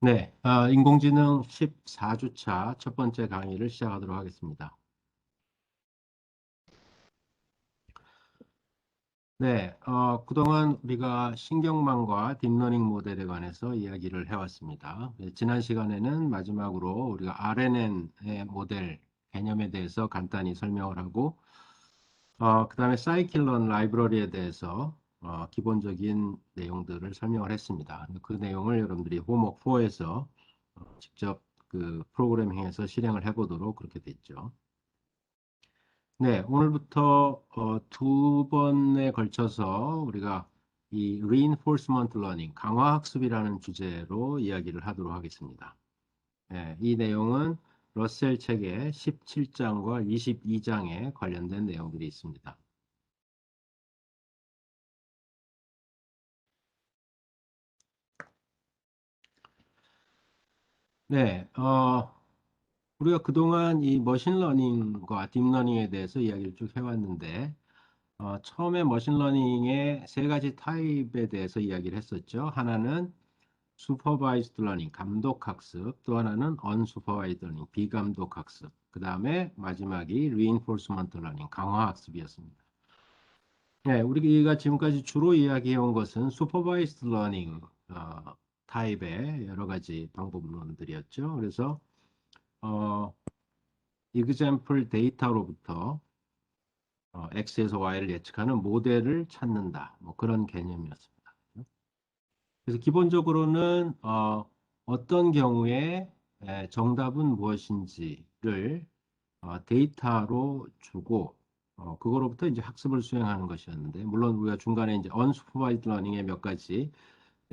네, 인공지능 14주차 첫 번째 강의를 시작하도록 하겠습니다. 네, 그동안 우리가 신경망과 딥러닝 모델에 관해서 이야기를 해왔습니다. 네, 지난 시간에는 마지막으로 우리가 RNN의 모델 개념에 대해서 간단히 설명을 하고, 그 다음에 사이클런 라이브러리에 대해서 기본적인 내용들을 설명을 했습니다. 그 내용을 여러분들이 홈워크 4에서 직접 그 프로그래밍해서 실행을 해보도록 그렇게 됐죠. 네, 오늘부터 두 번에 걸쳐서 우리가 이 Reinforcement Learning, 강화학습이라는 주제로 이야기를 하도록 하겠습니다. 네, 이 내용은 러셀 책의 17장과 22장에 관련된 내용들이 있습니다. 네, 우리가 그동안 이 머신러닝과 딥러닝에 대해서 이야기를 쭉 해왔는데, 처음에 머신러닝의 세 가지 타입에 대해서 이야기를 했었죠. 하나는 슈퍼바이즈드 러닝, 감독학습, 또 하나는 언슈퍼바이즈드 러닝, 비감독학습, 그 다음에 마지막이 리인포스먼트 러닝, 강화학습이었습니다. 네, 우리가 지금까지 주로 이야기해 온 것은 슈퍼바이즈드 러닝 타입의 여러 가지 방법론들이었죠. 그래서 example 데이터로부터 X에서 Y를 예측하는 모델을 찾는다. 뭐 그런 개념이었습니다. 그래서 기본적으로는 어떤 경우에 정답은 무엇인지를 데이터로 주고 그거로부터 이제 학습을 수행하는 것이었는데, 물론 우리가 중간에 이제 unsupervised learning의 몇 가지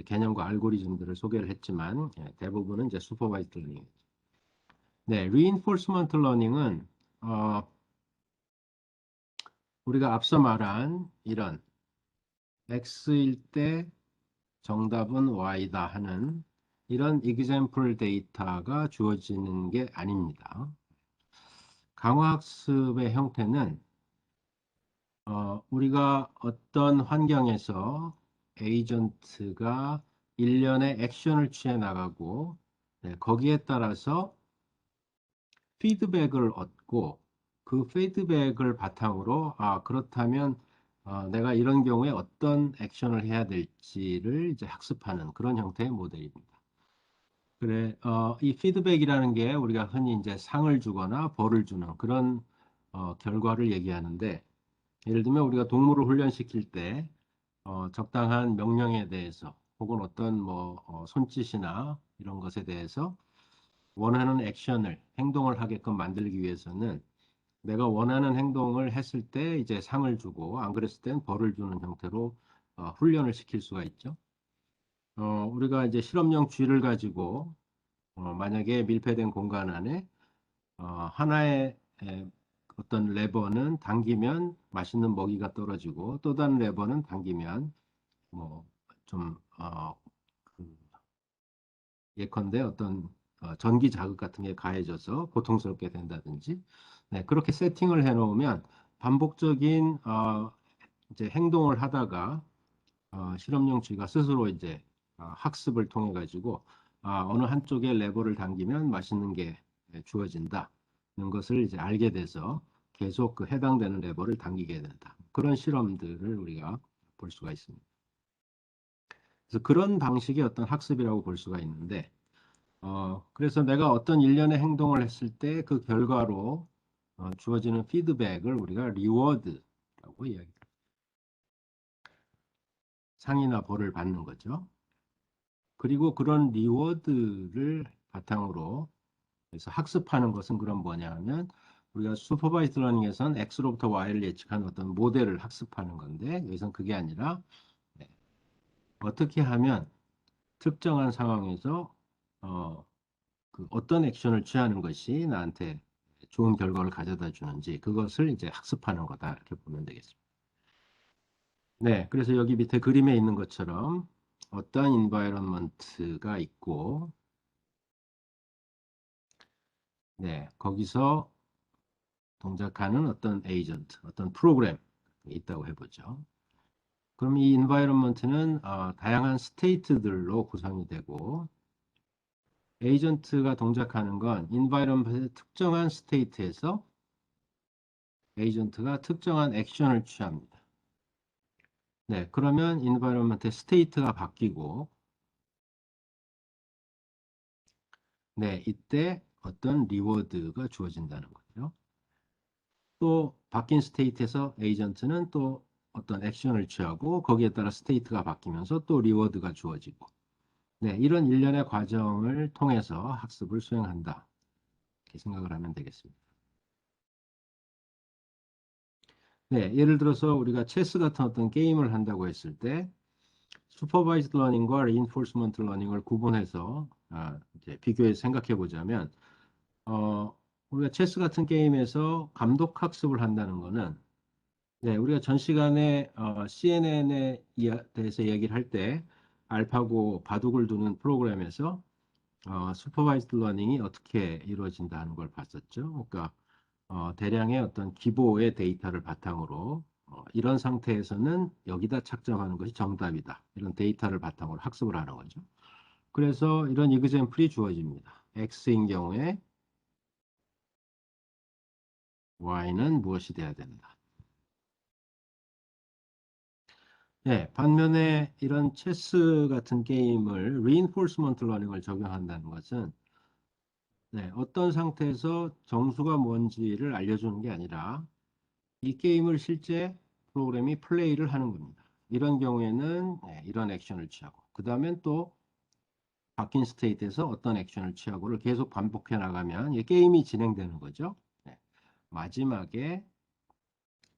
개념과 알고리즘들을 소개를 했지만, 대부분은 이제 supervised learning. 네, reinforcement learning은 우리가 앞서 말한 이런 X일 때 정답은 Y다 하는 이런 example 데이터가 주어지는 게 아닙니다. 강화학습의 형태는 우리가 어떤 환경에서 에이전트가 일련의 액션을 취해 나가고, 네, 거기에 따라서 피드백을 얻고, 그 피드백을 바탕으로 그렇다면 내가 이런 경우에 어떤 액션을 해야 될지를 이제 학습하는 그런 형태의 모델입니다. 그래, 이 피드백이라는 게 우리가 흔히 이제 상을 주거나 벌을 주는 그런 결과를 얘기하는데, 예를 들면 우리가 동물을 훈련시킬 때 적당한 명령에 대해서 혹은 어떤 뭐 손짓이나 이런 것에 대해서 원하는 액션을 행동을 하게끔 만들기 위해서는 내가 원하는 행동을 했을 때 이제 상을 주고 안 그랬을 땐 벌을 주는 형태로 훈련을 시킬 수가 있죠. 우리가 이제 실험용 쥐를 가지고 만약에 밀폐된 공간 안에 하나의 어떤 레버는 당기면 맛있는 먹이가 떨어지고 또 다른 레버는 당기면 뭐좀 그 예컨대 어떤 전기 자극 같은 게 가해져서 고통스럽게 된다든지, 네, 그렇게 세팅을 해 놓으면 반복적인 이제 행동을 하다가 실험용 쥐가 스스로 이제 학습을 통해 가지고 어느 한쪽에 레버를 당기면 맛있는 게 주어진다 는 것을 이제 알게 돼서 계속 그 해당되는 레버를 당기게 된다. 그런 실험들을 우리가 볼 수가 있습니다. 그래서 그런 방식의 어떤 학습이라고 볼 수가 있는데, 그래서 내가 어떤 일련의 행동을 했을 때 그 결과로 주어지는 피드백을 우리가 리워드라고 이야기합니다. 상이나 벌을 받는 거죠. 그리고 그런 리워드를 바탕으로 해서 학습하는 것은 그럼 뭐냐 하면, 우리가 슈퍼바이즈드 러닝에서는 X로부터 Y를 예측하는 어떤 모델을 학습하는 건데, 여기서는 그게 아니라 네, 어떻게 하면 특정한 상황에서 그 어떤 액션을 취하는 것이 나한테 좋은 결과를 가져다 주는지 그것을 이제 학습하는 거다 이렇게 보면 되겠습니다. 네, 그래서 여기 밑에 그림에 있는 것처럼 어떤 인바이런먼트가 있고, 네, 거기서 동작하는 어떤 에이전트, 어떤 프로그램이 있다고 해보죠. 그럼 이 인바이런먼트는 다양한 스테이트들로 구성이 되고, 에이전트가 동작하는 건 environment의 특정한 스테이트에서 에이전트가 특정한 액션을 취합니다. 네, 그러면 environment의 스테이트가 바뀌고, 네, 이때 어떤 리워드가 주어진다는 거죠. 또 바뀐 스테이트에서 에이전트는 또 어떤 액션을 취하고 거기에 따라 스테이트가 바뀌면서 또 리워드가 주어지고, 네, 이런 일련의 과정을 통해서 학습을 수행한다. 이렇게 생각을 하면 되겠습니다. 네, 예를 들어서 우리가 체스 같은 어떤 게임을 한다고 했을 때 슈퍼바이즈드 러닝과 리인포스먼트 러닝을 구분해서 이제 비교해서 생각해 보자면 우리가 체스 같은 게임에서 감독 학습을 한다는 거는 네, 우리가 전 시간에 CNN에 대해서 얘기를 할 때 알파고 바둑을 두는 프로그램에서 슈퍼바이즈드 러닝이 어떻게 이루어진다는 걸 봤었죠. 그러니까 대량의 어떤 기보의 데이터를 바탕으로 이런 상태에서는 여기다 착점하는 것이 정답이다. 이런 데이터를 바탕으로 학습을 하는 거죠. 그래서 이런 이그젬플이 주어집니다. X인 경우에 Y는 무엇이 돼야 된다. 네, 반면에 이런 체스 같은 게임을 reinforcement learning을 적용한다는 것은 네, 어떤 상태에서 정수가 뭔지를 알려주는 게 아니라 이 게임을 실제 프로그램이 플레이를 하는 겁니다. 이런 경우에는 네, 이런 액션을 취하고 그 다음엔 또 바뀐 스테이트에서 어떤 액션을 취하고를 계속 반복해 나가면 이 게임이 진행되는 거죠. 네, 마지막에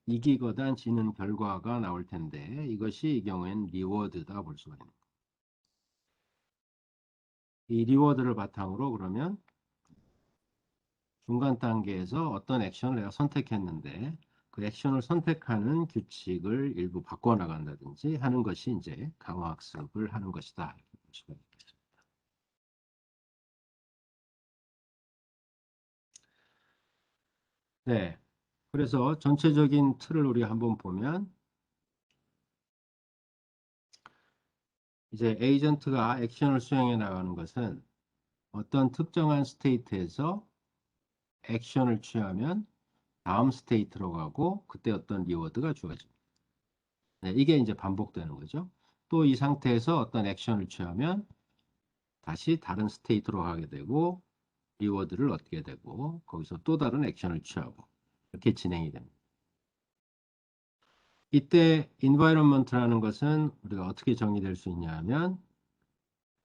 이기거나 지는 결과가 나올 텐데 이것이 이 경우엔 리워드다 볼 수가 있는 거예요. 이 리워드를 바탕으로 그러면 중간 단계에서 어떤 액션을 내가 선택했는데 그 액션을 선택하는 규칙을 일부 바꿔나간다든지 하는 것이 이제 강화학습을 하는 것이다. 이렇게 볼 수가 있겠습니다. 네. 그래서 전체적인 틀을 우리가 한번 보면 이제 에이전트가 액션을 수행해 나가는 것은 어떤 특정한 스테이트에서 액션을 취하면 다음 스테이트로 가고 그때 어떤 리워드가 주어집니다. 네, 이게 이제 반복되는 거죠. 또 이 상태에서 어떤 액션을 취하면 다시 다른 스테이트로 가게 되고 리워드를 얻게 되고 거기서 또 다른 액션을 취하고 이렇게 진행이 됩니다. 이때 environment라는 것은 우리가 어떻게 정의될 수 있냐 하면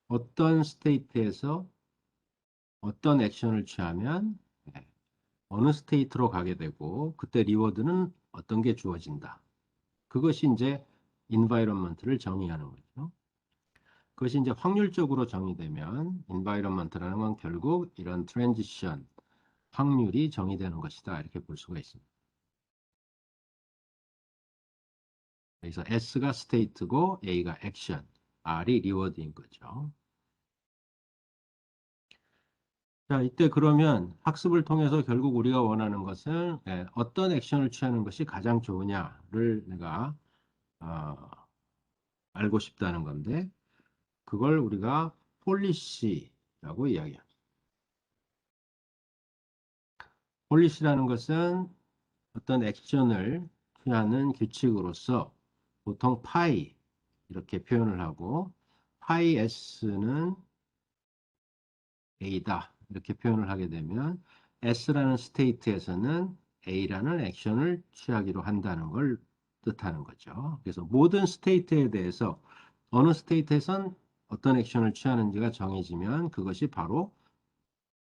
어떤 스테이트에서 어떤 액션을 취하면 네, 어느 스테이트로 가게 되고 그때 리워드는 어떤 게 주어진다. 그것이 이제 environment를 정의하는 거죠. 그것이 이제 확률적으로 정의되면 environment라는 건 결국 이런 transition, 확률이 정의되는 것이다. 이렇게 볼 수가 있습니다. 그래서 S가 state고 A가 action, R이 reward인 거죠. 자, 이때 그러면 학습을 통해서 결국 우리가 원하는 것은 어떤 액션을 취하는 것이 가장 좋으냐를 내가 어, 알고 싶다는 건데 그걸 우리가 폴리시라고 이야기합니다. 폴리시라는 것은 어떤 액션을 취하는 규칙으로서 보통 파이 이렇게 표현을 하고 파이 S는 A다 이렇게 표현을 하게 되면 S라는 스테이트에서는 A라는 액션을 취하기로 한다는 걸 뜻하는 거죠. 그래서 모든 스테이트에 대해서 어느 스테이트에선 어떤 액션을 취하는지가 정해지면 그것이 바로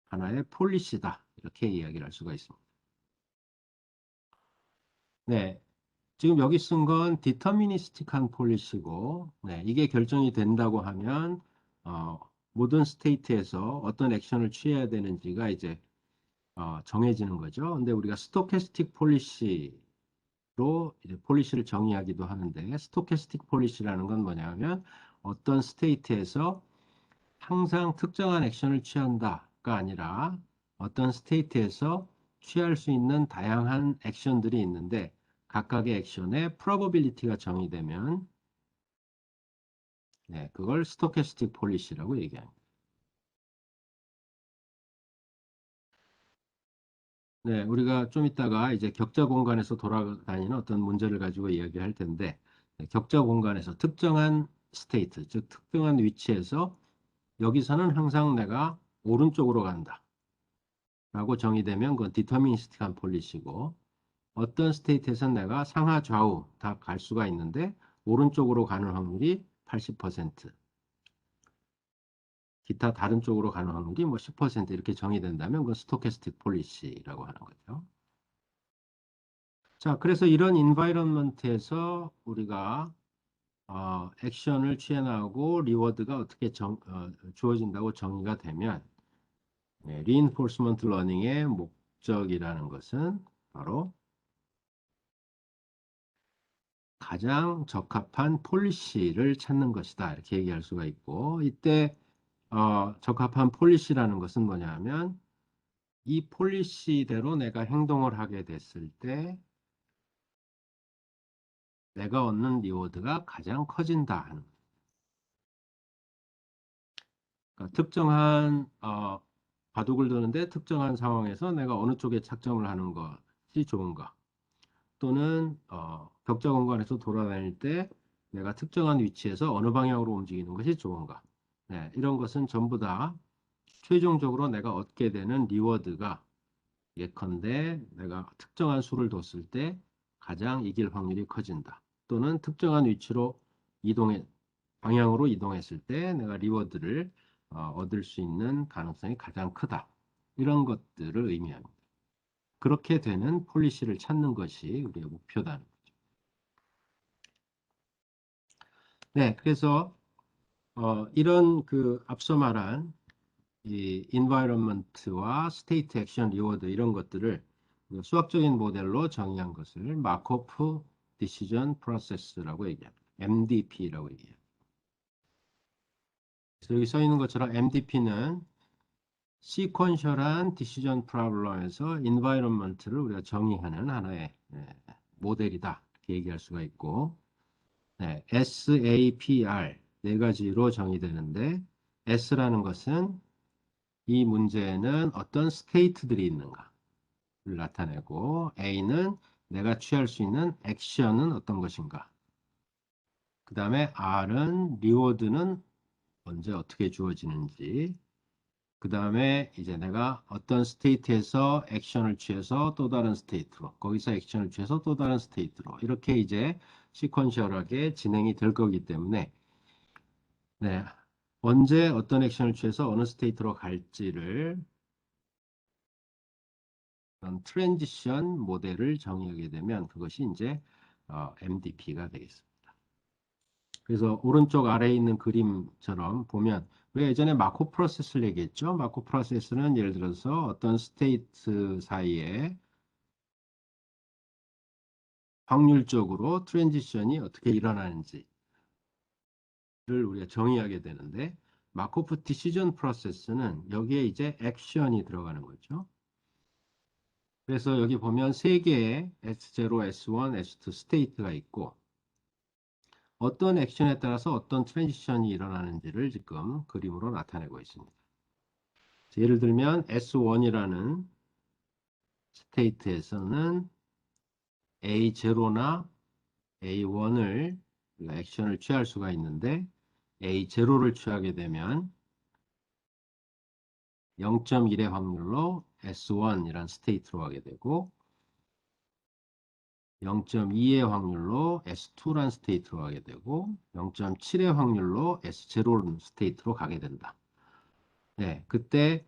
하나의 폴리시다 이렇게 이야기를 할 수가 있습니다. 네, 지금 여기 쓴 건 디터미니스틱한 폴리시고 네, 이게 결정이 된다고 하면 어, 모든 스테이트에서 어떤 액션을 취해야 되는지가 이제 정해지는 거죠. 근데 우리가 스토캐스틱 폴리시로 이제 폴리시를 정의하기도 하는데 스토캐스틱 폴리시라는 건 뭐냐면 어떤 스테이트에서 항상 특정한 액션을 취한다가 아니라 어떤 스테이트에서 취할 수 있는 다양한 액션들이 있는데 각각의 액션의 probability가 정의되면 네, 그걸 스토캐스틱 폴리시라고 얘기합니다. 네, 우리가 좀 이따가 이제 격자 공간에서 돌아다니는 어떤 문제를 가지고 이야기할 텐데, 네, 격자 공간에서 특정한 스테이트, 즉 특정한 위치에서 여기서는 항상 내가 오른쪽으로 간다 라고 정의되면 그건 디터미니스틱한 폴리시고, 어떤 스테이트에서는 내가 상하 좌우 다 갈 수가 있는데 오른쪽으로 가는 확률이 80%, 기타 다른 쪽으로 가는 확률이 뭐 10% 이렇게 정의된다면 그건 스토캐스틱 폴리시라고 하는 거죠. 자, 그래서 이런 인바이런먼트에서 우리가 액션을 취해 나가고 리워드가 어떻게 주어진다고 정의가 되면, 네, reinforcement learning의 목적이라는 것은 바로 가장 적합한 폴리시를 찾는 것이다, 이렇게 얘기할 수가 있고, 이때 적합한 폴리시라는 것은 뭐냐면 이 폴리시대로 내가 행동을 하게 됐을 때 내가 얻는 리워드가 가장 커진다 하는, 그러니까 특정한 바둑을 두는데 특정한 상황에서 내가 어느 쪽에 착점을 하는 것이 좋은가, 또는 격자 공간에서 돌아다닐 때 내가 특정한 위치에서 어느 방향으로 움직이는 것이 좋은가. 네, 이런 것은 전부 다 최종적으로 내가 얻게 되는 리워드가, 예컨대 내가 특정한 수를 뒀을 때 가장 이길 확률이 커진다, 또는 특정한 위치로 방향으로 이동했을 때 내가 리워드를 얻을 수 있는 가능성이 가장 크다, 이런 것들을 의미합니다. 그렇게 되는 폴리시를 찾는 것이 우리의 목표다. 네, 그래서 이런 그 앞서 말한 이 environment와 state action reward 이런 것들을 수학적인 모델로 정의한 것을 마코프 디시전 프로세스라고 얘기합니다. MDP라고 얘기해요. 그래서 여기 써 있는 것처럼 MDP는 시퀀셜한 디시전 프로블럼에서 environment를 우리가 정의하는 하나의 모델이다, 이렇게 얘기할 수가 있고, 네, SAPR 네 가지로 정의되는데, S라는 것은 이 문제에는 어떤 스테이트들이 있는가를 나타내고, A는 내가 취할 수 있는 액션은 어떤 것인가, 그 다음에 R은 리워드는 언제 어떻게 주어지는지, 그 다음에 이제 내가 어떤 스테이트에서 액션을 취해서 또 다른 스테이트로, 거기서 액션을 취해서 또 다른 스테이트로, 이렇게 이제 시퀀셜하게 진행이 될 거기 때문에, 네, 언제 어떤 액션을 취해서 어느 스테이트로 갈지를 트랜지션 모델을 정의하게 되면 그것이 이제 MDP가 되겠습니다. 그래서 오른쪽 아래에 있는 그림처럼 보면, 왜 예전에 마코 프로세스를 얘기했죠? 마코 프로세스는 예를 들어서 어떤 스테이트 사이에 확률적으로 트랜지션이 어떻게 일어나는지를 우리가 정의하게 되는데, 마코프 디시전 프로세스는 여기에 이제 액션이 들어가는 거죠. 그래서 여기 보면 세 개의 S0, S1, S2 스테이트가 있고, 어떤 액션에 따라서 어떤 트랜지션이 일어나는지를 지금 그림으로 나타내고 있습니다. 예를 들면 S1이라는 스테이트에서는 A0나 A1을 액션을 취할 수가 있는데, A0를 취하게 되면 0.1의 확률로 S1이란 스테이트로 가게 되고, 0.2의 확률로 S2란 스테이트로 가게 되고, 0.7의 확률로 S0란 스테이트로 가게 된다. 네, 그때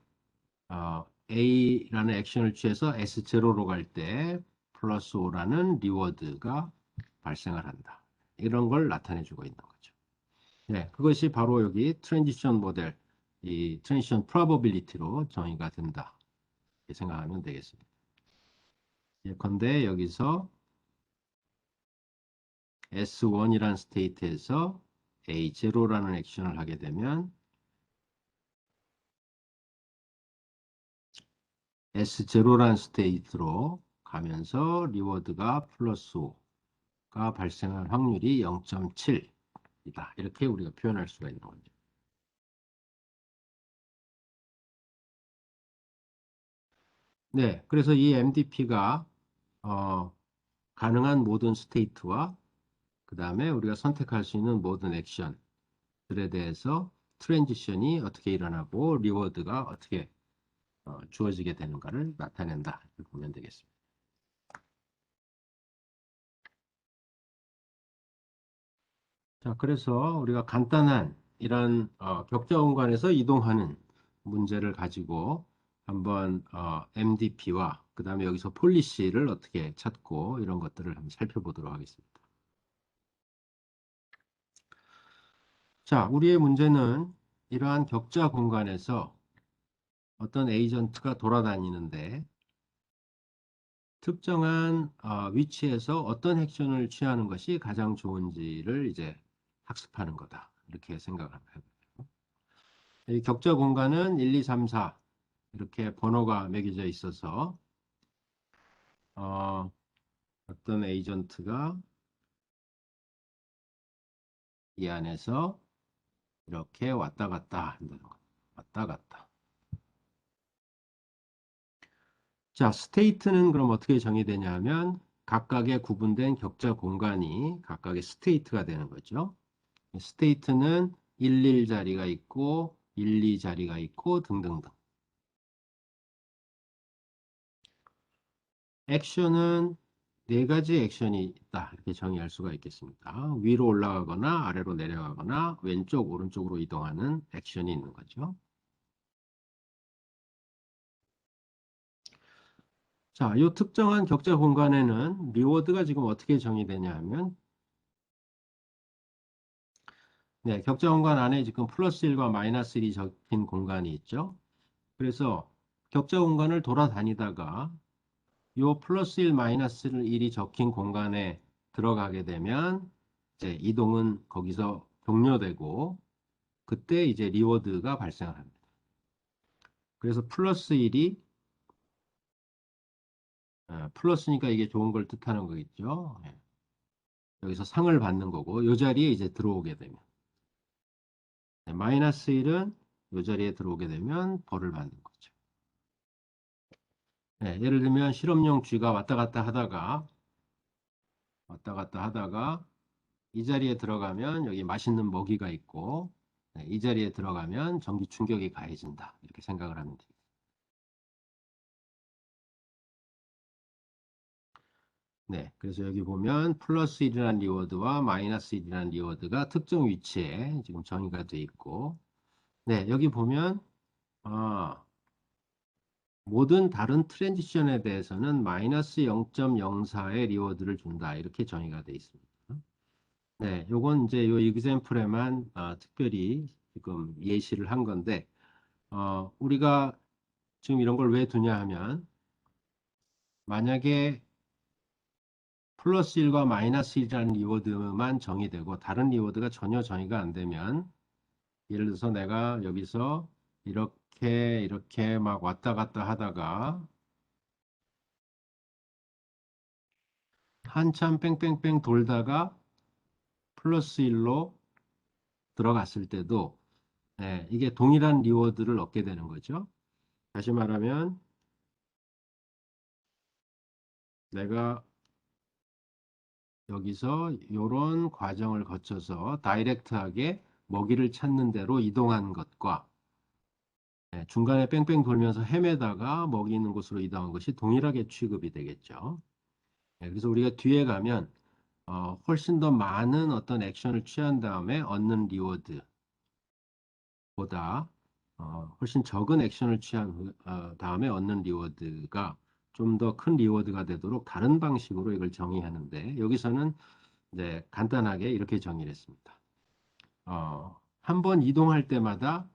A라는 액션을 취해서 S0로 갈 때 플러스 5라는 리워드가 발생을 한다, 이런 걸 나타내 주고 있는 거죠. 네, 그것이 바로 여기 트랜지션 모델, 이 트랜지션 프로버빌리티로 정의가 된다, 이렇게 생각하면 되겠습니다. 예컨대 여기서 S1이라는 스테이트에서 A0라는 액션을 하게 되면 S0라는 스테이트로 가면서 리워드가 플러스 5가 발생할 확률이 0.7이다, 이렇게 우리가 표현할 수가 있는 거죠. 네, 그래서 이 MDP가 가능한 모든 스테이트와 그 다음에 우리가 선택할 수 있는 모든 액션들에 대해서 트랜지션이 어떻게 일어나고 리워드가 어떻게 주어지게 되는가를 나타낸다. 이렇게 보면 되겠습니다. 자, 그래서 우리가 간단한 이런 격자 공간에서 이동하는 문제를 가지고 한번 MDP와 그 다음에 여기서 폴리시를 어떻게 찾고 이런 것들을 한번 살펴보도록 하겠습니다. 자, 우리의 문제는 이러한 격자 공간에서 어떤 에이전트가 돌아다니는데 특정한 위치에서 어떤 액션을 취하는 것이 가장 좋은지를 이제 학습하는 거다. 이렇게 생각을 합니다. 이 격자 공간은 1, 2, 3, 4 이렇게 번호가 매겨져 있어서 어, 어떤 에이전트가 이 안에서 이렇게 왔다 갔다 한다는 거. 왔다 갔다. 자, 스테이트는 그럼 어떻게 정의되냐 하면 각각의 구분된 격자 공간이 각각의 스테이트가 되는 거죠. 스테이트는 1, 1 자리가 있고 1, 2 자리가 있고 등등등. 액션은 네 가지 액션이 있다. 이렇게 정의할 수가 있겠습니다. 위로 올라가거나 아래로 내려가거나 왼쪽, 오른쪽으로 이동하는 액션이 있는 거죠. 자, 이 특정한 격자 공간에는 리워드가 지금 어떻게 정의되냐 하면 네, 격자 공간 안에 지금 플러스 1과 마이너스 1이 적힌 공간이 있죠. 그래서 격자 공간을 돌아다니다가 요 플러스 1, 마이너스 1이 적힌 공간에 들어가게 되면 이제 이동은 거기서 종료되고 그때 이제 리워드가 발생을 합니다. 그래서 플러스 1이 플러스니까 이게 좋은 걸 뜻하는 거겠죠. 예. 여기서 상을 받는 거고 요 자리에 이제 들어오게 되면 네, 마이너스 1은 요 자리에 들어오게 되면 벌을 받는 거죠. 네, 예를 들면 실험용 쥐가 왔다 갔다 하다가 이 자리에 들어가면 여기 맛있는 먹이가 있고 네, 이 자리에 들어가면 전기 충격이 가해진다. 이렇게 생각을 하면 돼요. 네, 그래서 여기 보면 플러스 1이라는 리워드와 마이너스 1이라는 리워드가 특정 위치에 지금 정의가 되어 있고 네, 여기 보면 아, 모든 다른 트랜지션에 대해서는 마이너스 0.04의 리워드를 준다. 이렇게 정의가 되어 있습니다. 네, 요건 이제 요 example에만 특별히 지금 예시를 한 건데 우리가 지금 이런 걸 왜 두냐 하면 만약에 플러스 1과 마이너스 1이라는 리워드만 정의되고 다른 리워드가 전혀 정의가 안 되면 예를 들어서 내가 여기서 이렇게 막 왔다 갔다 하다가 한참 뺑뺑뺑 돌다가 플러스 1로 들어갔을 때도 이게 동일한 리워드를 얻게 되는 거죠. 다시 말하면 내가 여기서 이런 과정을 거쳐서 다이렉트하게 먹이를 찾는 대로 이동한 것과 중간에 뺑뺑 돌면서 헤매다가 먹이 있는 곳으로 이동한 것이 동일하게 취급이 되겠죠. 그래서 우리가 뒤에 가면 훨씬 더 많은 어떤 액션을 취한 다음에 얻는 리워드보다 훨씬 적은 액션을 취한 다음에 얻는 리워드가 좀 더 큰 리워드가 되도록 다른 방식으로 이걸 정의하는데 여기서는 이제 간단하게 이렇게 정의를 했습니다. 한 번 이동할 때마다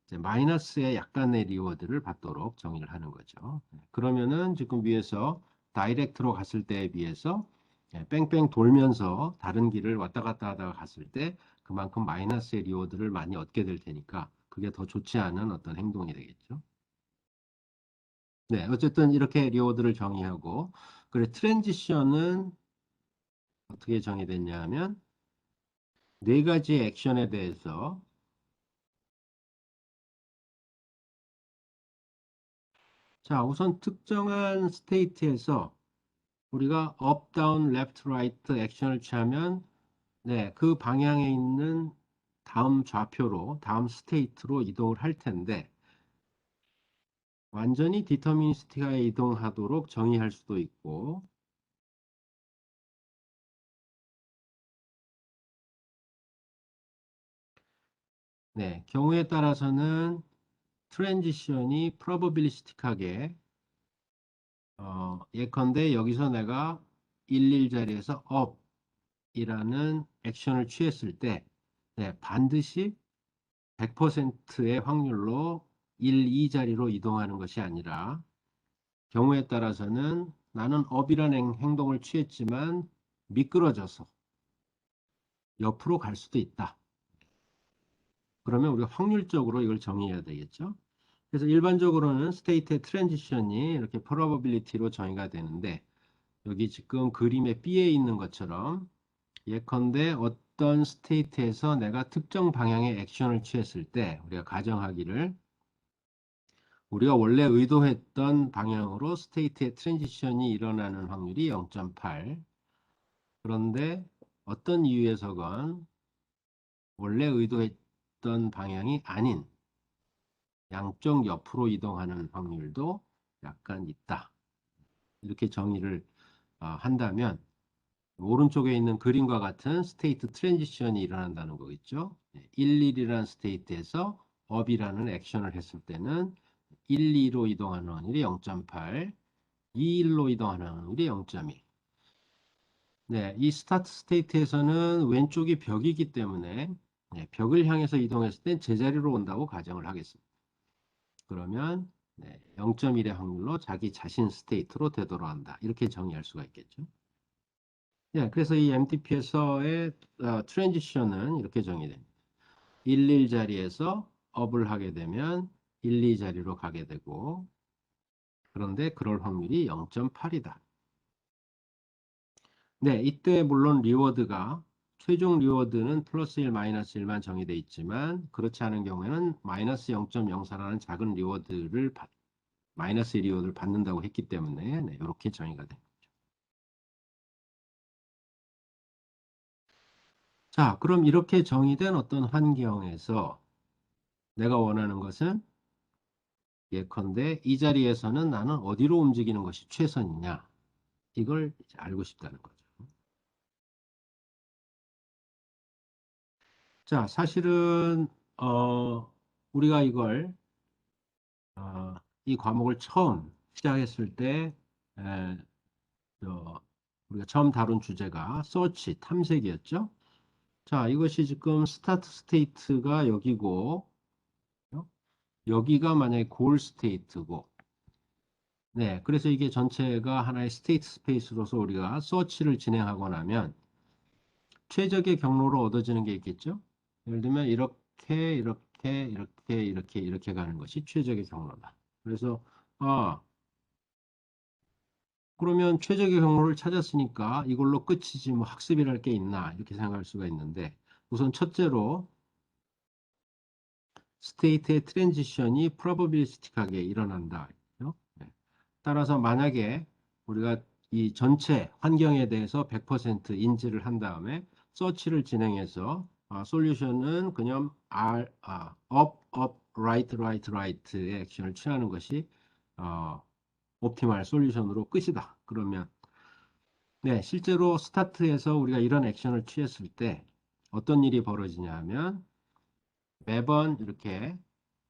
이제 마이너스의 약간의 리워드를 받도록 정의를 하는 거죠. 그러면은 지금 위에서 다이렉트로 갔을 때에 비해서 뺑뺑 돌면서 다른 길을 왔다 갔다 하다가 갔을 때 그만큼 마이너스의 리워드를 많이 얻게 될 테니까 그게 더 좋지 않은 어떤 행동이 되겠죠. 네, 어쨌든 이렇게 리워드를 정의하고 그래 트랜지션은 어떻게 정의됐냐 하면 네 가지 액션에 대해서 자, 우선 특정한 스테이트에서 우리가 up, down, left, right 액션을 취하면 네, 그 방향에 있는 다음 좌표로, 다음 스테이트로 이동을 할 텐데 완전히 디터미니스틱하게 이동하도록 정의할 수도 있고 네, 경우에 따라서는 트랜지션이 프로버빌리스틱하게 예컨대 여기서 내가 11 자리에서 up이라는 액션을 취했을 때 네, 반드시 100%의 확률로 1, 2 자리로 이동하는 것이 아니라 경우에 따라서는 나는 업이라는 행동을 취했지만 미끄러져서 옆으로 갈 수도 있다. 그러면 우리가 확률적으로 이걸 정의해야 되겠죠. 그래서 일반적으로는 스테이트의 트랜지션이 이렇게 프로버빌리티로 정의가 되는데 여기 지금 그림에 B에 있는 것처럼 예컨대 어떤 스테이트에서 내가 특정 방향의 액션을 취했을 때 우리가 가정하기를 우리가 원래 의도했던 방향으로 스테이트의 트랜지션이 일어나는 확률이 0.8. 그런데 어떤 이유에서건 원래 의도했던 방향이 아닌 양쪽 옆으로 이동하는 확률도 약간 있다. 이렇게 정의를 한다면 오른쪽에 있는 그림과 같은 스테이트 트랜지션이 일어난다는 거겠죠. 11이라는 스테이트에서 업이라는 액션을 했을 때는 12로 이동하는 확률이 0.8, 21로 이동하는 확률이 0.1. 네, 이 스타트 스테이트에서는 왼쪽이 벽이기 때문에 네, 벽을 향해서 이동했을 땐 제자리로 온다고 가정을 하겠습니다. 그러면 네, 0.1의 확률로 자기 자신 스테이트로 되돌아간다. 이렇게 정의할 수가 있겠죠. 네, 그래서 이 MTP에서의 트랜지션은 이렇게 정의됩니다. 11 자리에서 업을 하게 되면 12 자리로 가게 되고 그런데 그럴 확률이 0.8이다. 네, 이때 물론 리워드가 최종 리워드는 플러스 1, 마이너스 1만 정의되어 있지만 그렇지 않은 경우에는 마이너스 0.04라는 작은 리워드를 마이너스 리워드를 받는다고 했기 때문에 네, 이렇게 정의가 됩니다. 자, 그럼 이렇게 정의된 어떤 환경에서 내가 원하는 것은 예컨대 이 자리에서는 나는 어디로 움직이는 것이 최선이냐 이걸 이제 알고 싶다는 거죠. 자, 사실은 우리가 이걸 이 과목을 처음 시작했을 때 에, 우리가 처음 다룬 주제가 서치 탐색이었죠. 자, 이것이 지금 스타트 스테이트가 여기고 여기가 만약에 골 스테이트고 네, 그래서 이게 전체가 하나의 스테이트 스페이스로서 우리가 서치를 진행하고 나면 최적의 경로로 얻어지는 게 있겠죠. 예를 들면 이렇게 가는 것이 최적의 경로다. 그래서 그러면 최적의 경로를 찾았으니까 이걸로 끝이지 뭐 학습이랄 게 있나 이렇게 생각할 수가 있는데 우선 첫째로 스테이트의 트랜지션이 프로버빌리스틱하게 일어난다. 그죠? 네. 따라서 만약에 우리가 이 전체 환경에 대해서 100% 인지를 한 다음에 서치를 진행해서 솔루션은 그냥 up, up, right, right, right의 액션을 취하는 것이 옵티멀 솔루션으로 끝이다. 그러면 네, 실제로 스타트에서 우리가 이런 액션을 취했을 때 어떤 일이 벌어지냐 하면 매번 이렇게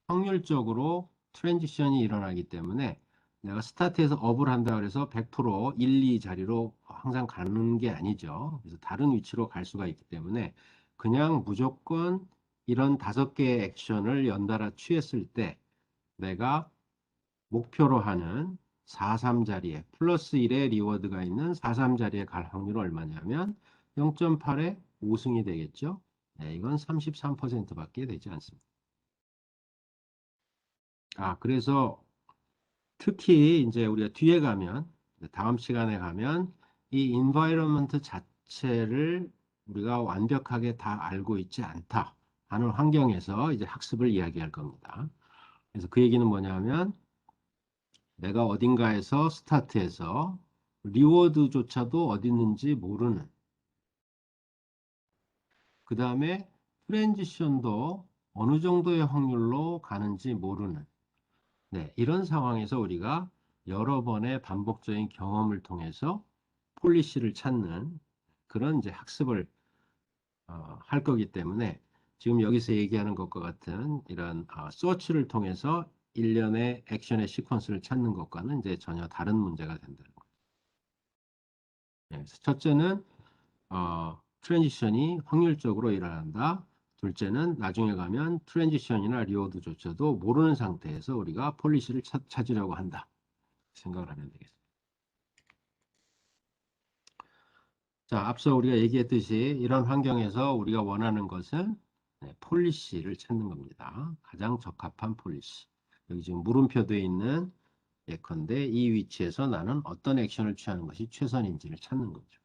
확률적으로 트랜지션이 일어나기 때문에 내가 스타트에서 업을 한다 그래서 100% 1, 2 자리로 항상 가는 게 아니죠. 그래서 다른 위치로 갈 수가 있기 때문에 그냥 무조건 이런 5개의 액션을 연달아 취했을 때 내가 목표로 하는 4-3 자리에 플러스 1의 리워드가 있는 4-3 자리에 갈 확률은 얼마냐면 0.8의 5승이 되겠죠. 네, 이건 33%밖에 되지 않습니다. 그래서 특히 이제 우리가 뒤에 가면 다음 시간에 가면 이 environment 자체를 우리가 완벽하게 다 알고 있지 않다 하는 환경에서 이제 학습을 이야기할 겁니다. 그래서 그 얘기는 뭐냐면 내가 어딘가에서 스타트해서 리워드조차도 어디 있는지 모르는, 그 다음에 트랜지션도 어느 정도의 확률로 가는지 모르는, 네, 이런 상황에서 우리가 여러 번의 반복적인 경험을 통해서 폴리시를 찾는 그런 이제 학습을 할 거기 때문에 지금 여기서 얘기하는 것과 같은 이런 서치를 통해서 일련의 액션의 시퀀스를 찾는 것과는 이제 전혀 다른 문제가 된다는 거예요. 네, 그래서 첫째는 트랜지션이 확률적으로 일어난다. 둘째는 나중에 가면 트랜지션이나 리워드조차도 모르는 상태에서 우리가 폴리시를 찾으려고 한다. 생각을 하면 되겠습니다. 자, 앞서 우리가 얘기했듯이 이런 환경에서 우리가 원하는 것은 폴리시를 찾는 겁니다. 가장 적합한 폴리시. 여기 지금 물음표 되어 있는 예컨대 이 위치에서 나는 어떤 액션을 취하는 것이 최선인지를 찾는 거죠.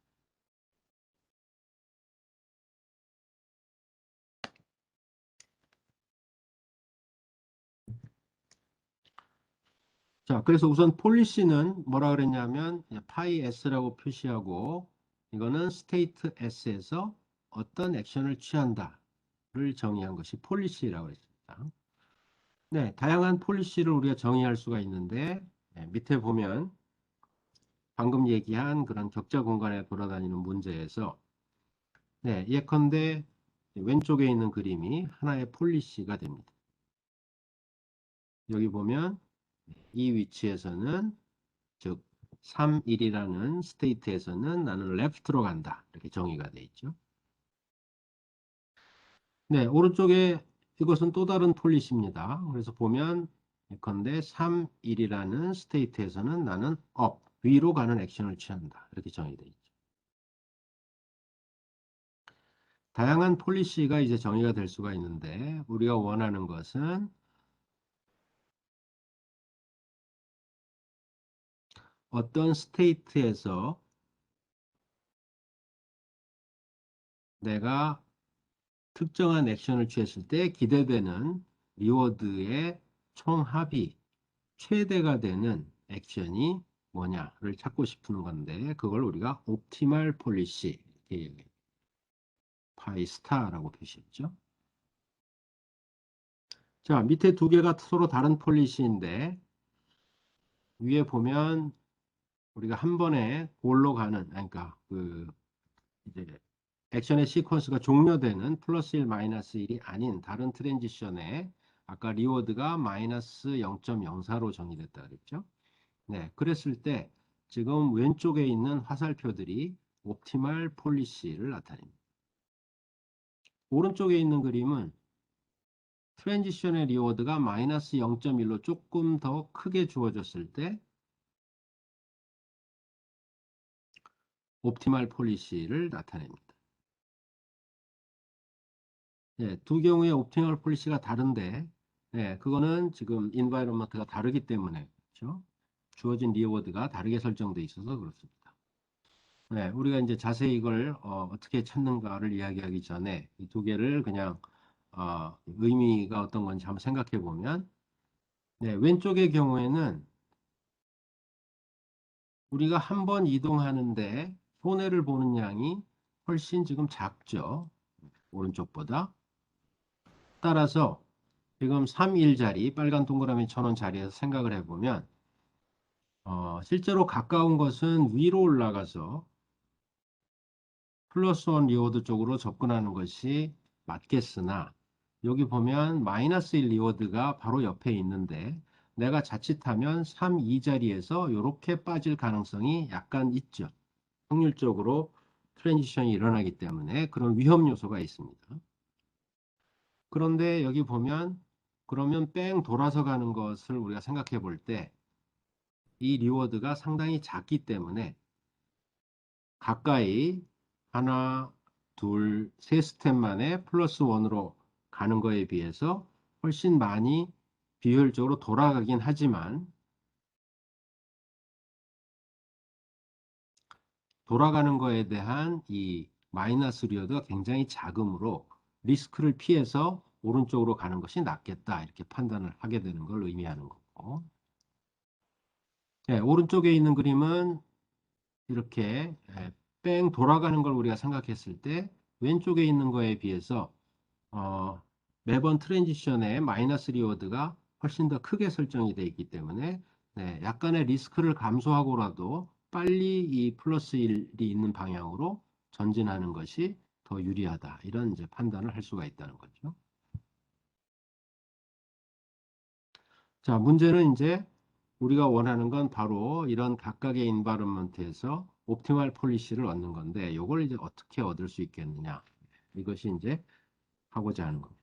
자, 그래서 우선 폴리시는 뭐라 그랬냐면 파이 S라고 표시하고 이거는 스테이트 S에서 어떤 액션을 취한다를 정의한 것이 폴리시라고 했습니다. 네, 다양한 폴리시를 우리가 정의할 수가 있는데 밑에 보면 방금 얘기한 그런 격자 공간에 돌아다니는 문제에서 예컨대 왼쪽에 있는 그림이 하나의 폴리시가 됩니다. 여기 보면 이 위치에서는 즉 3, 1이라는 스테이트에서는 나는 레프트로 간다. 이렇게 정의가 되어 있죠. 네, 오른쪽에 이것은 또 다른 폴리시입니다. 그래서 보면 예컨대 3, 1이라는 스테이트에서는 나는 업, 위로 가는 액션을 취한다. 이렇게 정의되어 있죠. 다양한 폴리시가 이제 정의가 될 수가 있는데 우리가 원하는 것은 어떤 스테이트에서 내가 특정한 액션을 취했을 때 기대되는 리워드의 총합이 최대가 되는 액션이 뭐냐를 찾고 싶은 건데 그걸 우리가 옵티멀 폴리시 이렇게 파이 스타라고 표시했죠. 자, 밑에 두 개가 서로 다른 폴리시인데 위에 보면 우리가 한 번에 골로 가는 그러니까 그 이제 액션의 시퀀스가 종료되는 플러스 1 마이너스 1이 아닌 다른 트랜지션에 아까 리워드가 마이너스 0.04로 정의됐다 그랬죠. 네, 그랬을 때 지금 왼쪽에 있는 화살표들이 옵티멀 폴리시를 나타냅니다. 오른쪽에 있는 그림은 트랜지션의 리워드가 마이너스 0.1로 조금 더 크게 주어졌을 때 옵티멀 폴리시를 나타냅니다. 네, 두 경우의 옵티멀 폴리시가 다른데 그거는 지금 인바이러먼트가 다르기 때문에 그렇죠? 주어진 리워드가 다르게 설정되어 있어서 그렇습니다. 네, 우리가 이제 자세히 이걸 떻게 찾는가를 이야기하기 전에 이 두 개를 그냥 의미가 어떤 건지 한번 생각해 보면 왼쪽의 경우에는 우리가 한 번 이동하는데 손해를 보는 양이 훨씬 지금 작죠. 오른쪽보다. 따라서 지금 3, 1자리 빨간 동그라미 쳐놓은 자리에서 생각을 해보면 실제로 가까운 것은 위로 올라가서 플러스 원 리워드 쪽으로 접근하는 것이 맞겠으나 여기 보면 마이너스 1 리워드가 바로 옆에 있는데 내가 자칫하면 3, 2자리에서 이렇게 빠질 가능성이 약간 있죠. 확률적으로 트랜지션이 일어나기 때문에 그런 위험 요소가 있습니다. 그런데 여기 보면 그러면 뺑 돌아서 가는 것을 우리가 생각해 볼 때 이 리워드가 상당히 작기 때문에 가까이 하나, 둘, 세 스텝 만에 플러스 원으로 가는 거에 비해서 훨씬 많이 비효율적으로 돌아가긴 하지만 돌아가는 거에 대한 이 마이너스 리워드가 굉장히 작으므로 리스크를 피해서 오른쪽으로 가는 것이 낫겠다 이렇게 판단을 하게 되는 걸 의미하는 거고 네, 오른쪽에 있는 그림은 이렇게 뺑 돌아가는 걸 우리가 생각했을 때 왼쪽에 있는 거에 비해서 어, 매번 트랜지션의 마이너스 리워드가 훨씬 더 크게 설정이 되어 있기 때문에 네, 약간의 리스크를 감소하고라도 빨리 이 플러스 1이 있는 방향으로 전진하는 것이 더 유리하다. 이런 이제 판단을 할 수가 있다는 거죠. 자, 문제는 이제 우리가 원하는 건 바로 이런 각각의 인바이런먼트에서 옵티멀 폴리시를 얻는 건데 이걸 이제 어떻게 얻을 수 있겠느냐. 이것이 이제 하고자 하는 겁니다.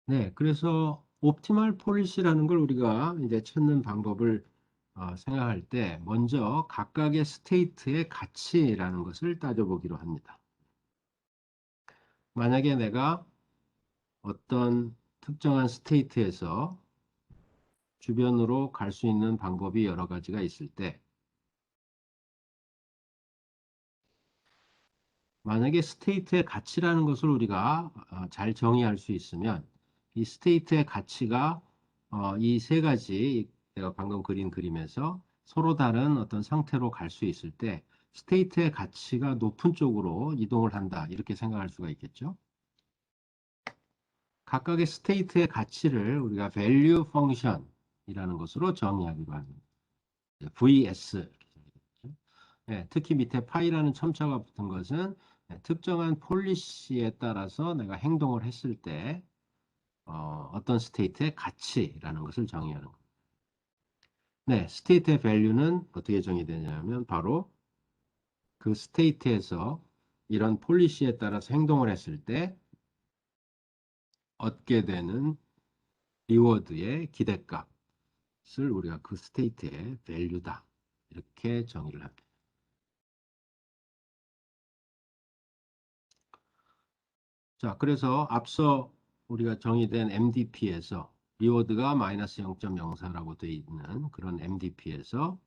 네, 그래서 옵티멀 폴리시라는 걸 우리가 이제 찾는 방법을 생각할 때 먼저 각각의 스테이트의 가치라는 것을 따져보기로 합니다. 만약에 내가 어떤 특정한 스테이트에서 주변으로 갈 수 있는 방법이 여러 가지가 있을 때 만약에 스테이트의 가치라는 것을 우리가 잘 정의할 수 있으면 이 스테이트의 가치가 이 세 가지 내가 방금 그린 그림에서 서로 다른 어떤 상태로 갈 수 있을 때 스테이트의 가치가 높은 쪽으로 이동을 한다 이렇게 생각할 수가 있겠죠. 각각의 스테이트의 가치를 우리가 value function이라는 것으로 정의하기로 합니다. VS. 네, 특히 밑에 파이라는 첨자가 붙은 것은 특정한 폴리시에 따라서 내가 행동을 했을 때 떤 스테이트의 가치라는 것을 정의하는 겁니다. 네, 스테이트의 밸류는 어떻게 정의되냐면 바로 그 스테이트에서 이런 폴리시에 따라서 행동을 했을 때 얻게 되는 리워드의 기대값을 우리가 그 스테이트의 밸류다 이렇게 정의를 합니다. 자, 그래서 앞서 우리가 정의된 MDP에서 리워드가 마이너스 0.04라고 되어 있는 그런 MDP에서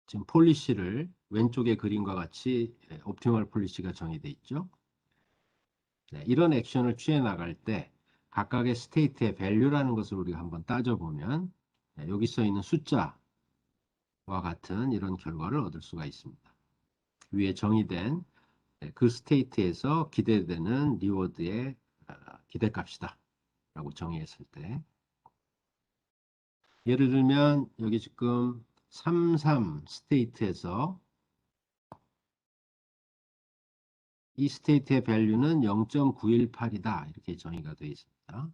지금 폴리시를 왼쪽의 그림과 같이 옵티멀 폴리시가 정의되어 있죠. 네, 이런 액션을 취해 나갈 때 각각의 스테이트의 밸류라는 것을 우리가 한번 따져보면 여기 써 있는 숫자와 같은 이런 결과를 얻을 수가 있습니다. 위에 정의된 그 스테이트에서 기대되는 리워드의 기대값이다 라고 정의했을 때 예를 들면 여기 지금 33 스테이트에서 이 스테이트의 밸류는 0.918이다 이렇게 정의가 되어 있습니다.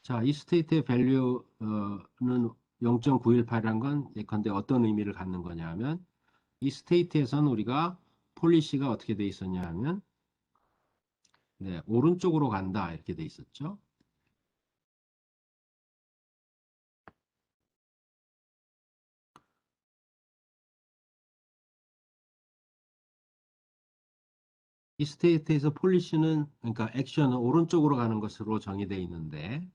자, 이 스테이트의 밸류는 0.918이란 건 예컨대 어떤 의미를 갖는 거냐 하면 이 스테이트에서는 우리가 폴리시가 어떻게 되어 있었냐 하면 네, 오른쪽으로 간다 이렇게 되어 있었죠. 이 스테이트에서 폴리시는 그러니까 액션은 오른쪽으로 가는 것으로 정의되어 있는데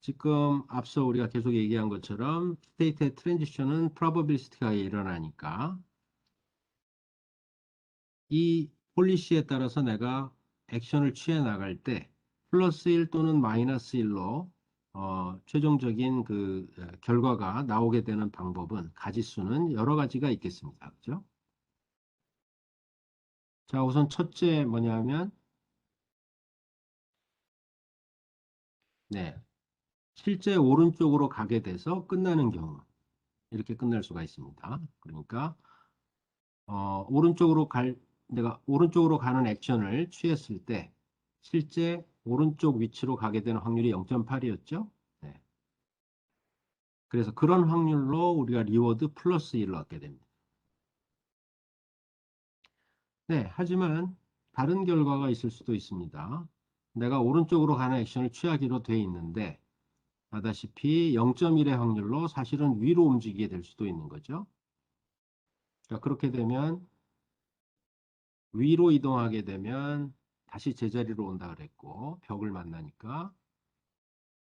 지금 앞서 우리가 계속 얘기한 것처럼 스테이트의 트랜지션은 프로버빌리스티가 일어나니까 이 폴리시에 따라서 내가 액션을 취해 나갈 때 플러스 1 또는 마이너스 1로 최종적인 그 결과가 나오게 되는 방법은 가지수는 여러 가지가 있겠습니다. 그죠? 자, 우선 첫째 뭐냐면 네, 실제 오른쪽으로 가게 돼서 끝나는 경우 이렇게 끝날 수가 있습니다. 그러니까 오른쪽으로 내가 오른쪽으로 가는 액션을 취했을 때 실제 오른쪽 위치로 가게 되는 확률이 0.8이었죠. 네. 그래서 그런 확률로 우리가 리워드 플러스 1을 얻게 됩니다. 네, 하지만 다른 결과가 있을 수도 있습니다. 내가 오른쪽으로 가는 액션을 취하기로 돼 있는데 아다시피 0.1의 확률로 사실은 위로 움직이게 될 수도 있는 거죠. 그러니까 그렇게 되면 위로 이동하게 되면 다시 제자리로 온다 그랬고 벽을 만나니까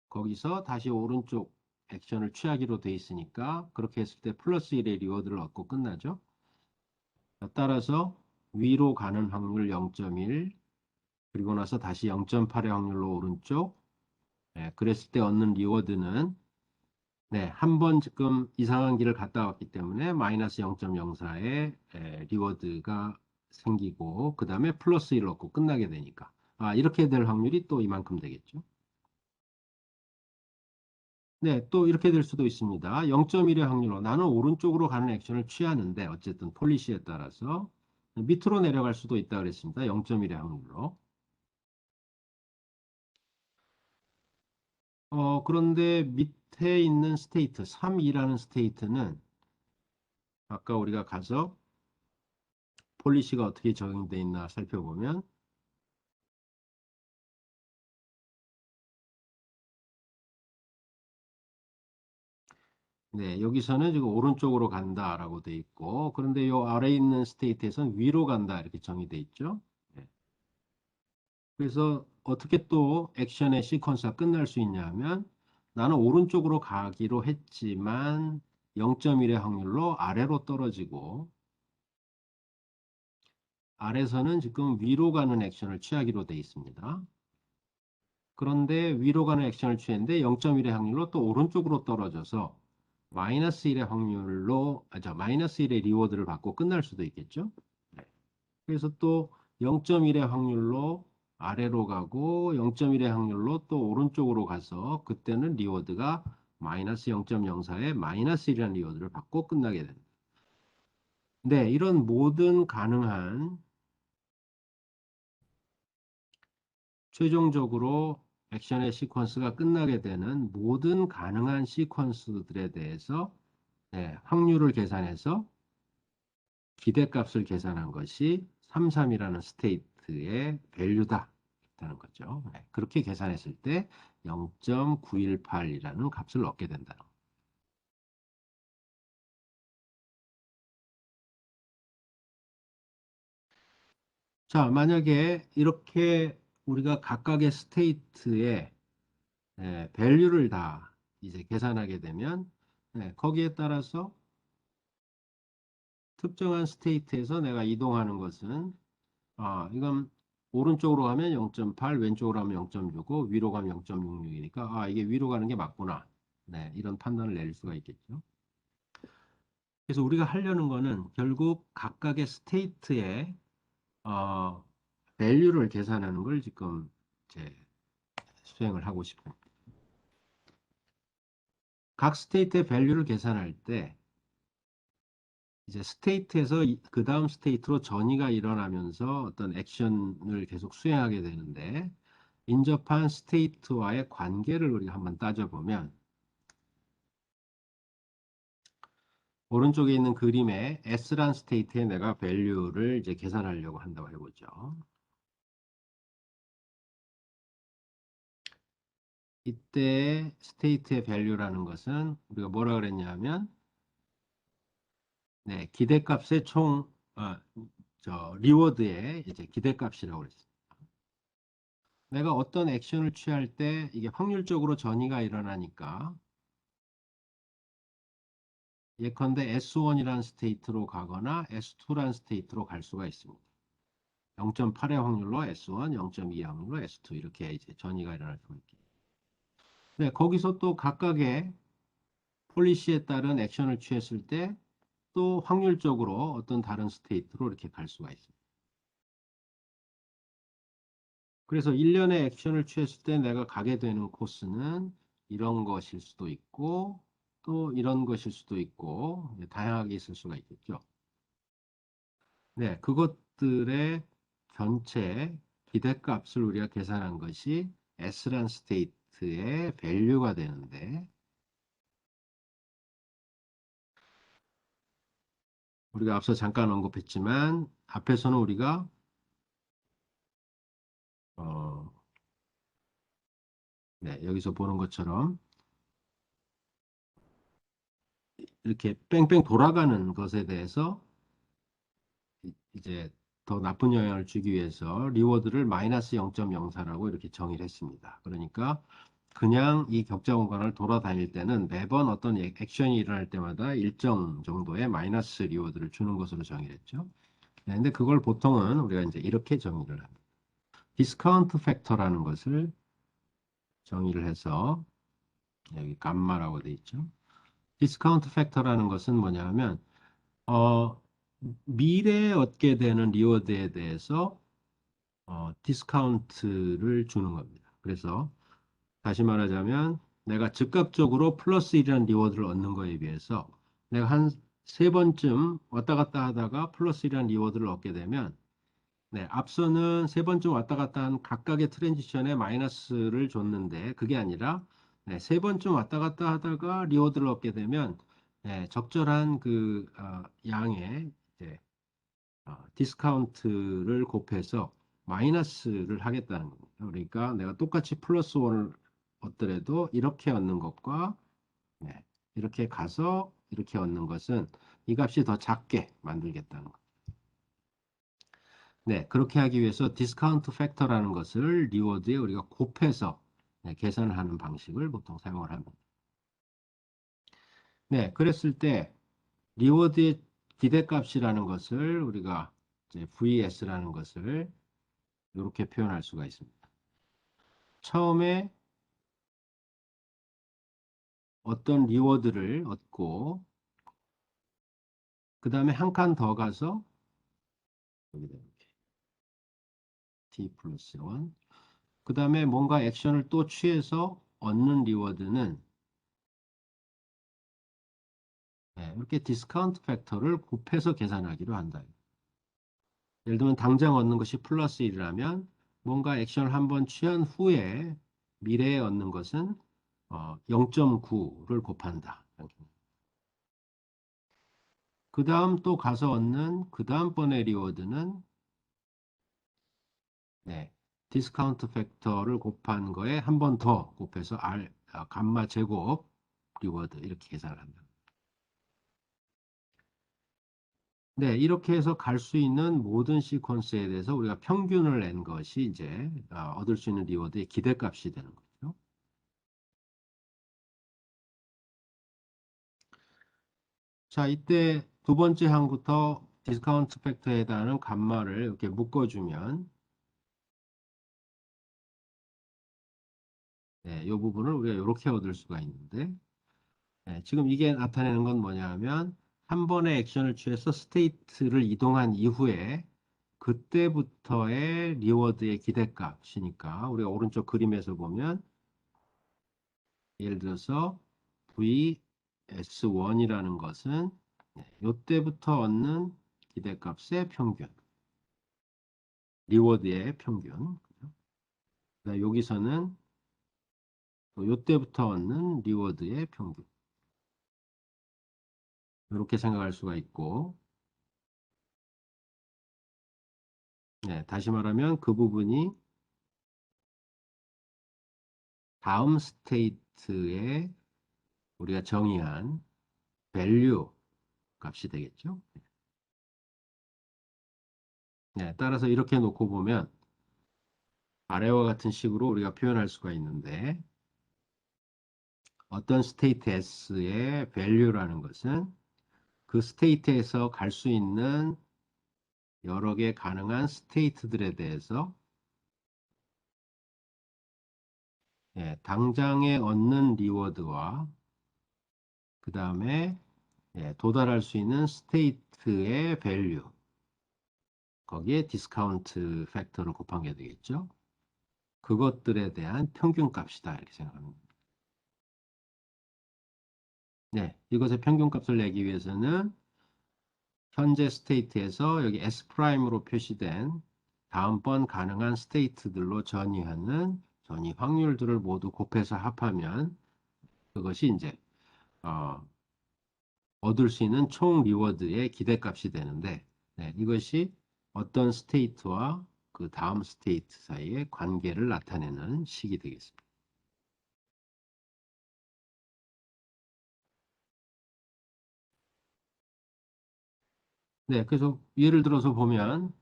거기서 다시 오른쪽 액션을 취하기로 돼 있으니까 그렇게 했을 때 플러스 1의 리워드를 얻고 끝나죠. 따라서 위로 가는 확률 0.1, 그리고 나서 다시 0.8의 확률로 오른쪽, 그랬을 때 얻는 리워드는 네, 한 번 지금 이상한 길을 갔다 왔기 때문에 마이너스 0.04의 리워드가 생기고 그 다음에 플러스 1을 얻고 끝나게 되니까 이렇게 될 확률이 또 이만큼 되겠죠. 네, 또 이렇게 될 수도 있습니다. 0.1의 확률로 나는 오른쪽으로 가는 액션을 취하는데 어쨌든 폴리시에 따라서 밑으로 내려갈 수도 있다 그랬습니다. 0.1의 확률로. 그런데 밑에 있는 스테이트, 3이라는 스테이트는 아까 우리가 가서 폴리시가 어떻게 적용되어 있나 살펴보면 네, 여기서는 지금 오른쪽으로 간다라고 돼 있고 그런데 요 아래에 있는 스테이트에서는 위로 간다 이렇게 정의돼 있죠. 네. 그래서 어떻게 또 액션의 시퀀스가 끝날 수 있냐면 나는 오른쪽으로 가기로 했지만 0.1의 확률로 아래로 떨어지고 아래서는 지금 위로 가는 액션을 취하기로 돼 있습니다. 그런데 위로 가는 액션을 취했는데 0.1의 확률로 또 오른쪽으로 떨어져서 마이너스 1의 확률로, 마이너스 1의 리워드를 받고 끝날 수도 있겠죠. 네. 그래서 또 0.1의 확률로 아래로 가고 0.1의 확률로 또 오른쪽으로 가서 그때는 리워드가 마이너스 0.04에 마이너스 1이라는 리워드를 받고 끝나게 됩니다. 네, 이런 모든 가능한 최종적으로 액션의 시퀀스가 끝나게 되는 모든 가능한 시퀀스들에 대해서 확률을 계산해서 기대값을 계산한 것이 33이라는 스테이트의 밸류다. 라는 거죠. 그렇게 계산했을 때 0.918이라는 값을 얻게 된다. 자, 만약에 이렇게 우리가 각각의 스테이트의 밸류를 다 이제 계산하게 되면 거기에 따라서 특정한 스테이트에서 내가 이동하는 것은 이건 오른쪽으로 가면 0.8, 왼쪽으로 가면 0.65, 위로 가면 0.66이니까 이게 위로 가는 게 맞구나. 네, 이런 판단을 내릴 수가 있겠죠. 그래서 우리가 하려는 거는 결국 각각의 스테이트의 어, 밸류를 계산하는 걸 지금 이제 수행을 하고 싶어요. 각 스테이트의 밸류를 계산할 때 이제 스테이트에서 그 다음 스테이트로 전이가 일어나면서 어떤 액션을 계속 수행하게 되는데 인접한 스테이트와의 관계를 우리가 한번 따져보면 오른쪽에 있는 그림에 S란 스테이트에 내가 밸류를 이제 계산하려고 한다고 해보죠. 이때 스테이트의 밸류라는 것은 우리가 뭐라 그랬냐면 기대값의 총 리워드의 이제 기대값이라고 그랬어요. 내가 어떤 액션을 취할 때 이게 확률적으로 전이가 일어나니까 예컨대 S1이라는 스테이트로 가거나 S2라는 스테이트로 갈 수가 있습니다. 0.8의 확률로 S1, 0.2의 확률로 S2 이렇게 이제 전이가 일어날 수 있게. 네, 거기서 또 각각의 폴리시에 따른 액션을 취했을 때 또 확률적으로 어떤 다른 스테이트로 이렇게 갈 수가 있습니다. 그래서 일련의 액션을 취했을 때 내가 가게 되는 코스는 이런 것일 수도 있고 또 이런 것일 수도 있고 다양하게 있을 수가 있겠죠. 네, 그것들의 전체 기대값을 우리가 계산한 것이 S란 스테이트의 밸류가 되는데 우리가 앞서 잠깐 언급했지만 앞에서는 우리가 어, 여기서 보는 것처럼 이렇게 뺑뺑 돌아가는 것에 대해서 이제 더 나쁜 영향을 주기 위해서 리워드를 마이너스 0.04라고 이렇게 정의를 했습니다. 그러니까 그냥 이 격자 공간을 돌아다닐 때는 매번 어떤 액션이 일어날 때마다 일정 정도의 마이너스 리워드를 주는 것으로 정의했죠. 네, 근데 그걸 보통은 우리가 이제 이렇게 정의를 합니다. 디스카운트 팩터라는 것을 정의를 해서 여기 감마라고 돼 있죠. 디스카운트 팩터라는 것은 뭐냐면 어, 미래에 얻게 되는 리워드에 대해서 디스카운트를 주는 겁니다. 그래서 다시 말하자면 내가 즉각적으로 플러스 1이라는 리워드를 얻는 거에 비해서 내가 한 세 번쯤 왔다 갔다 하다가 플러스 1이라는 리워드를 얻게 되면 네, 앞서는 세 번쯤 왔다 갔다 한 각각의 트랜지션에 마이너스를 줬는데 그게 아니라 네, 세 번쯤 왔다 갔다 하다가 리워드를 얻게 되면 네, 적절한 그 양의 이제, 디스카운트를 곱해서 마이너스를 하겠다는 겁니다. 그러니까 내가 똑같이 플러스 1을 얻더라도 이렇게 얻는 것과 네, 이렇게 가서 이렇게 얻는 것은 이 값이 더 작게 만들겠다는 거. 네, 그렇게 하기 위해서 디스카운트 팩터라는 것을 리워드에 우리가 곱해서 네, 계산을 하는 방식을 보통 사용을 합니다. 네, 그랬을 때 리워드의 기대값이라는 것을 우리가 이제 VS라는 것을 이렇게 표현할 수가 있습니다. 처음에 어떤 리워드를 얻고 그 다음에 한 칸 더 가서 여기다 이렇게 T 플러스 1 그 다음에 뭔가 액션을 또 취해서 얻는 리워드는 네, 이렇게 디스카운트 팩터를 곱해서 계산하기로 한다. 예를 들면 당장 얻는 것이 플러스 1이라면 뭔가 액션을 한번 취한 후에 미래에 얻는 것은 0.9를 곱한다. 그 다음 또 가서 얻는 그 다음번의 리워드는 네, 디스카운트 팩터를 곱한 거에 한 번 더 곱해서 감마 제곱 리워드 이렇게 계산을 한다. 네, 이렇게 해서 갈 수 있는 모든 시퀀스에 대해서 우리가 평균을 낸 것이 이제 얻을 수 있는 리워드의 기대값이 되는 거죠. 자, 이때 두 번째 항부터 디스카운트 팩터에 해당하는 감마를 이렇게 묶어주면 네, 이 부분을 우리가 이렇게 얻을 수가 있는데 네, 지금 이게 나타내는 건 뭐냐 하면 한 번의 액션을 취해서 스테이트를 이동한 이후에 그때부터의 리워드의 기대값이니까 우리가 오른쪽 그림에서 보면 예를 들어서 VS1이라는 것은 이때부터 얻는 기대값의 평균, 리워드의 평균. 여기서는 이때부터 얻는 리워드의 평균. 이렇게 생각할 수가 있고, 네, 다시 말하면 그 부분이 다음 스테이트에 우리가 정의한 value 값이 되겠죠. 네, 따라서 이렇게 놓고 보면 아래와 같은 식으로 우리가 표현할 수가 있는데 어떤 스테이트 S의 value라는 것은 그 스테이트에서 갈 수 있는 여러 개 가능한 스테이트들에 대해서 당장에 얻는 리워드와 그 다음에 도달할 수 있는 스테이트의 밸류 거기에 디스카운트 팩터를 곱한 게 되겠죠. 그것들에 대한 평균값이다 이렇게 생각합니다. 네, 이것의 평균값을 내기 위해서는 현재 스테이트에서 여기 S''으로 표시된 다음번 가능한 스테이트들로 전이하는 전이 확률들을 모두 곱해서 합하면 그것이 이제 어, 얻을 수 있는 총 리워드의 기대값이 되는데 이것이 어떤 스테이트와 그 다음 스테이트 사이의 관계를 나타내는 식이 되겠습니다. 네, 그래서 예를 들어서 보면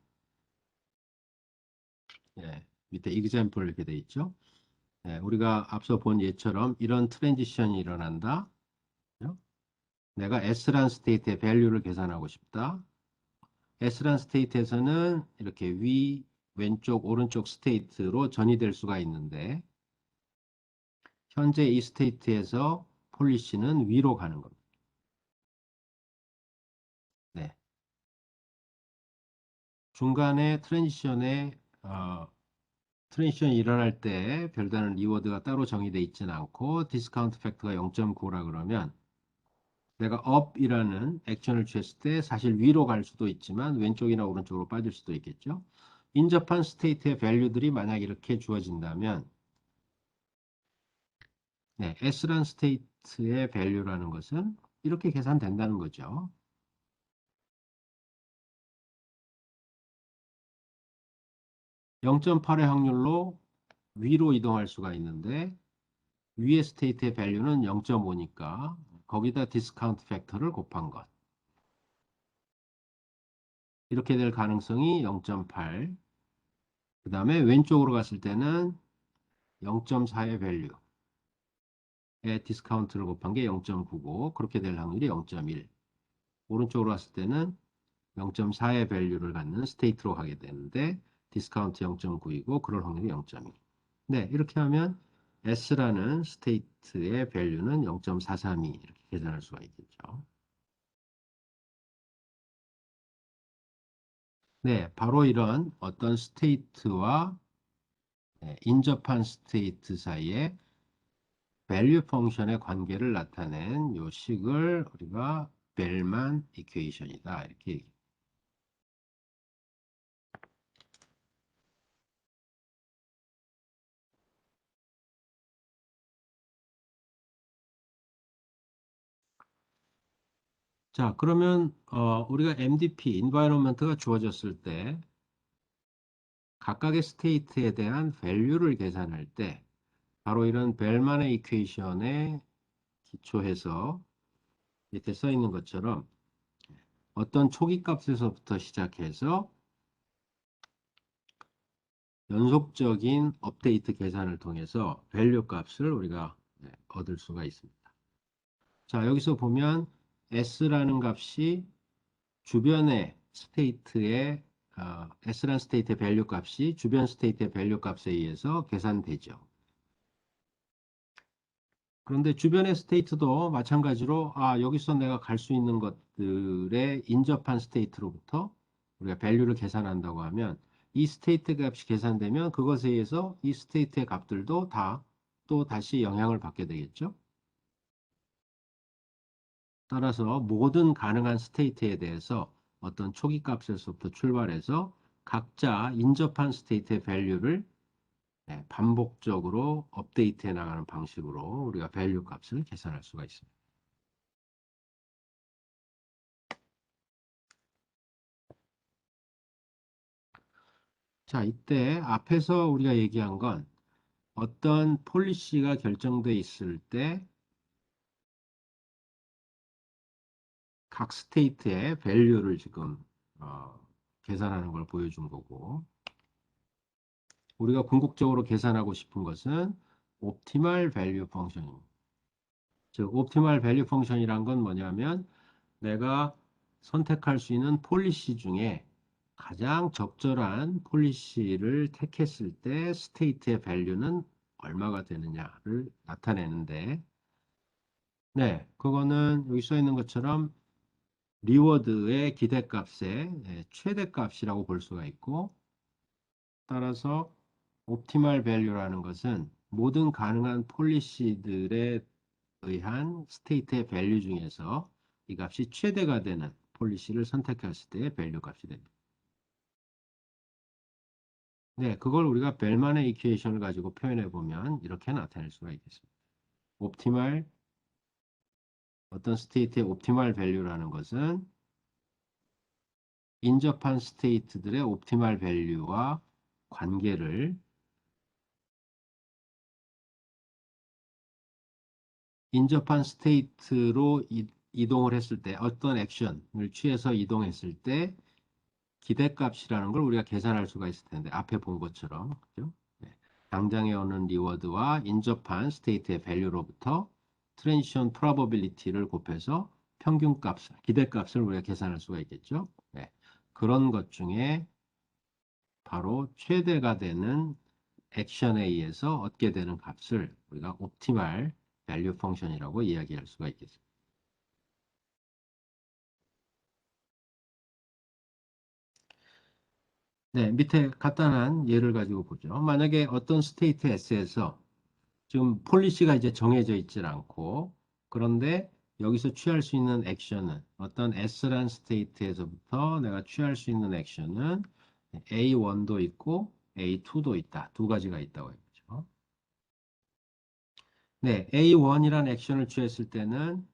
밑에 example 이렇게 돼 있죠. 네, 우리가 앞서 본 예처럼 이런 트랜지션이 일어난다. 그죠? 내가 S란 스테이트의 밸류를 계산하고 싶다. S란 스테이트에서는 이렇게 왼쪽, 오른쪽 스테이트로 전이될 수가 있는데 현재 이 스테이트에서 폴리시는 위로 가는 겁니다. 네. 중간에 트랜지션이 일어날 때 별다른 리워드가 따로 정의되어 있지는 않고 디스카운트 팩터가 0.9라 그러면 내가 up이라는 액션을 취했을 때 사실 위로 갈 수도 있지만 왼쪽이나 오른쪽으로 빠질 수도 있겠죠. 인접한 스테이트의 밸류들이 만약 이렇게 주어진다면 네, S란 스테이트의 밸류라는 것은 이렇게 계산된다는 거죠. 0.8의 확률로 위로 이동할 수가 있는데 위의 스테이트의 밸류는 0.5니까 거기다 디스카운트 팩터를 곱한 것. 이렇게 될 가능성이 0.8. 그 다음에 왼쪽으로 갔을 때는 0.4의 밸류에 디스카운트를 곱한 게 0.9고 그렇게 될 확률이 0.1. 오른쪽으로 갔을 때는 0.4의 밸류를 갖는 스테이트로 가게 되는데 디스카운트 0.9이고 그럴 확률이 0.1. 네, 이렇게 하면 S라는 스테이트의 밸류는 0.432 이렇게 계산할 수가 있겠죠. 네, 바로 이런 어떤 스테이트와 인접한 스테이트 사이에 밸류 펑션의 관계를 나타낸 요 식을 우리가 벨만 이퀘이션이다 이렇게 얘기합니다. 자, 그러면 우리가 MDP, environment가 주어졌을 때 각각의 스테이트에 대한 밸류를 계산할 때 바로 이런 벨만의 이퀘이션에 기초해서 이렇게 써 있는 것처럼 어떤 초기 값에서부터 시작해서 연속적인 업데이트 계산을 통해서 밸류 값을 우리가 얻을 수가 있습니다. 자, 여기서 보면 S라는 값이 주변의 스테이트의 S라는 스테이트의 밸류 값이 주변 스테이트의 밸류 값에 의해서 계산되죠. 그런데 주변의 스테이트도 마찬가지로 여기서 내가 갈 수 있는 것들의 인접한 스테이트로부터 우리가 밸류를 계산한다고 하면 이 스테이트 값이 계산되면 그것에 의해서 이 스테이트의 값들도 다 또 다시 영향을 받게 되겠죠. 따라서 모든 가능한 스테이트에 대해서 어떤 초기 값에서부터 출발해서 각자 인접한 스테이트의 밸류를 반복적으로 업데이트해 나가는 방식으로 우리가 밸류 값을 계산할 수가 있습니다. 자, 이때 앞에서 우리가 얘기한 건 어떤 폴리시가 결정돼 있을 때 각 스테이트의 밸류를 지금 어, 계산하는 걸 보여준 거고 우리가 궁극적으로 계산하고 싶은 것은 옵티멀 밸류 펑션입니다. 즉, 옵티멀 밸류 펑션이란 건 뭐냐면 내가 선택할 수 있는 폴리시 중에 가장 적절한 폴리시를 택했을 때 스테이트의 밸류는 얼마가 되느냐를 나타내는데 네, 그거는 여기 써 있는 것처럼 리워드의 기대값의 최대값이라고 볼 수가 있고 따라서 옵티멀 밸류라는 것은 모든 가능한 폴리시들에 의한 스테이트의 밸류 중에서 이 값이 최대가 되는 폴리시를 선택했을 때의 밸류 값이 됩니다. 네, 그걸 우리가 벨만의 이퀘이션을 가지고 표현해 보면 이렇게 나타낼 수가 있겠습니다. 옵티멀 어떤 스테이트의 옵티멀 밸류라는 것은 인접한 스테이트들의 옵티멀 밸류와 관계를 인접한 스테이트로 이동을 했을 때 어떤 액션을 취해서 이동했을 때 기대값이라는 걸 우리가 계산할 수가 있을 텐데 앞에 본 것처럼 그죠? 네. 당장에 오는 리워드와 인접한 스테이트의 밸류로부터 트랜지션 프로버빌리티를 곱해서 평균값, 기대값을 우리가 계산할 수가 있겠죠. 네. 그런 것 중에 바로 최대가 되는 액션에 의해서 얻게 되는 값을 우리가 옵티멀 밸류 펑션이라고 이야기할 수가 있겠습니다. 네, 밑에 간단한 예를 가지고 보죠. 만약에 어떤 스테이트 S에서 지금 폴리시가 이제 정해져 있질 않고, 그런데 여기서 취할 수 있는 액션은 어떤 S란 스테이트에서부터 내가 취할 수 있는 액션은 A1도 있고 A2도 있다. 두 가지가 있다고 했죠. 네, A1이란 액션을 취했을 때는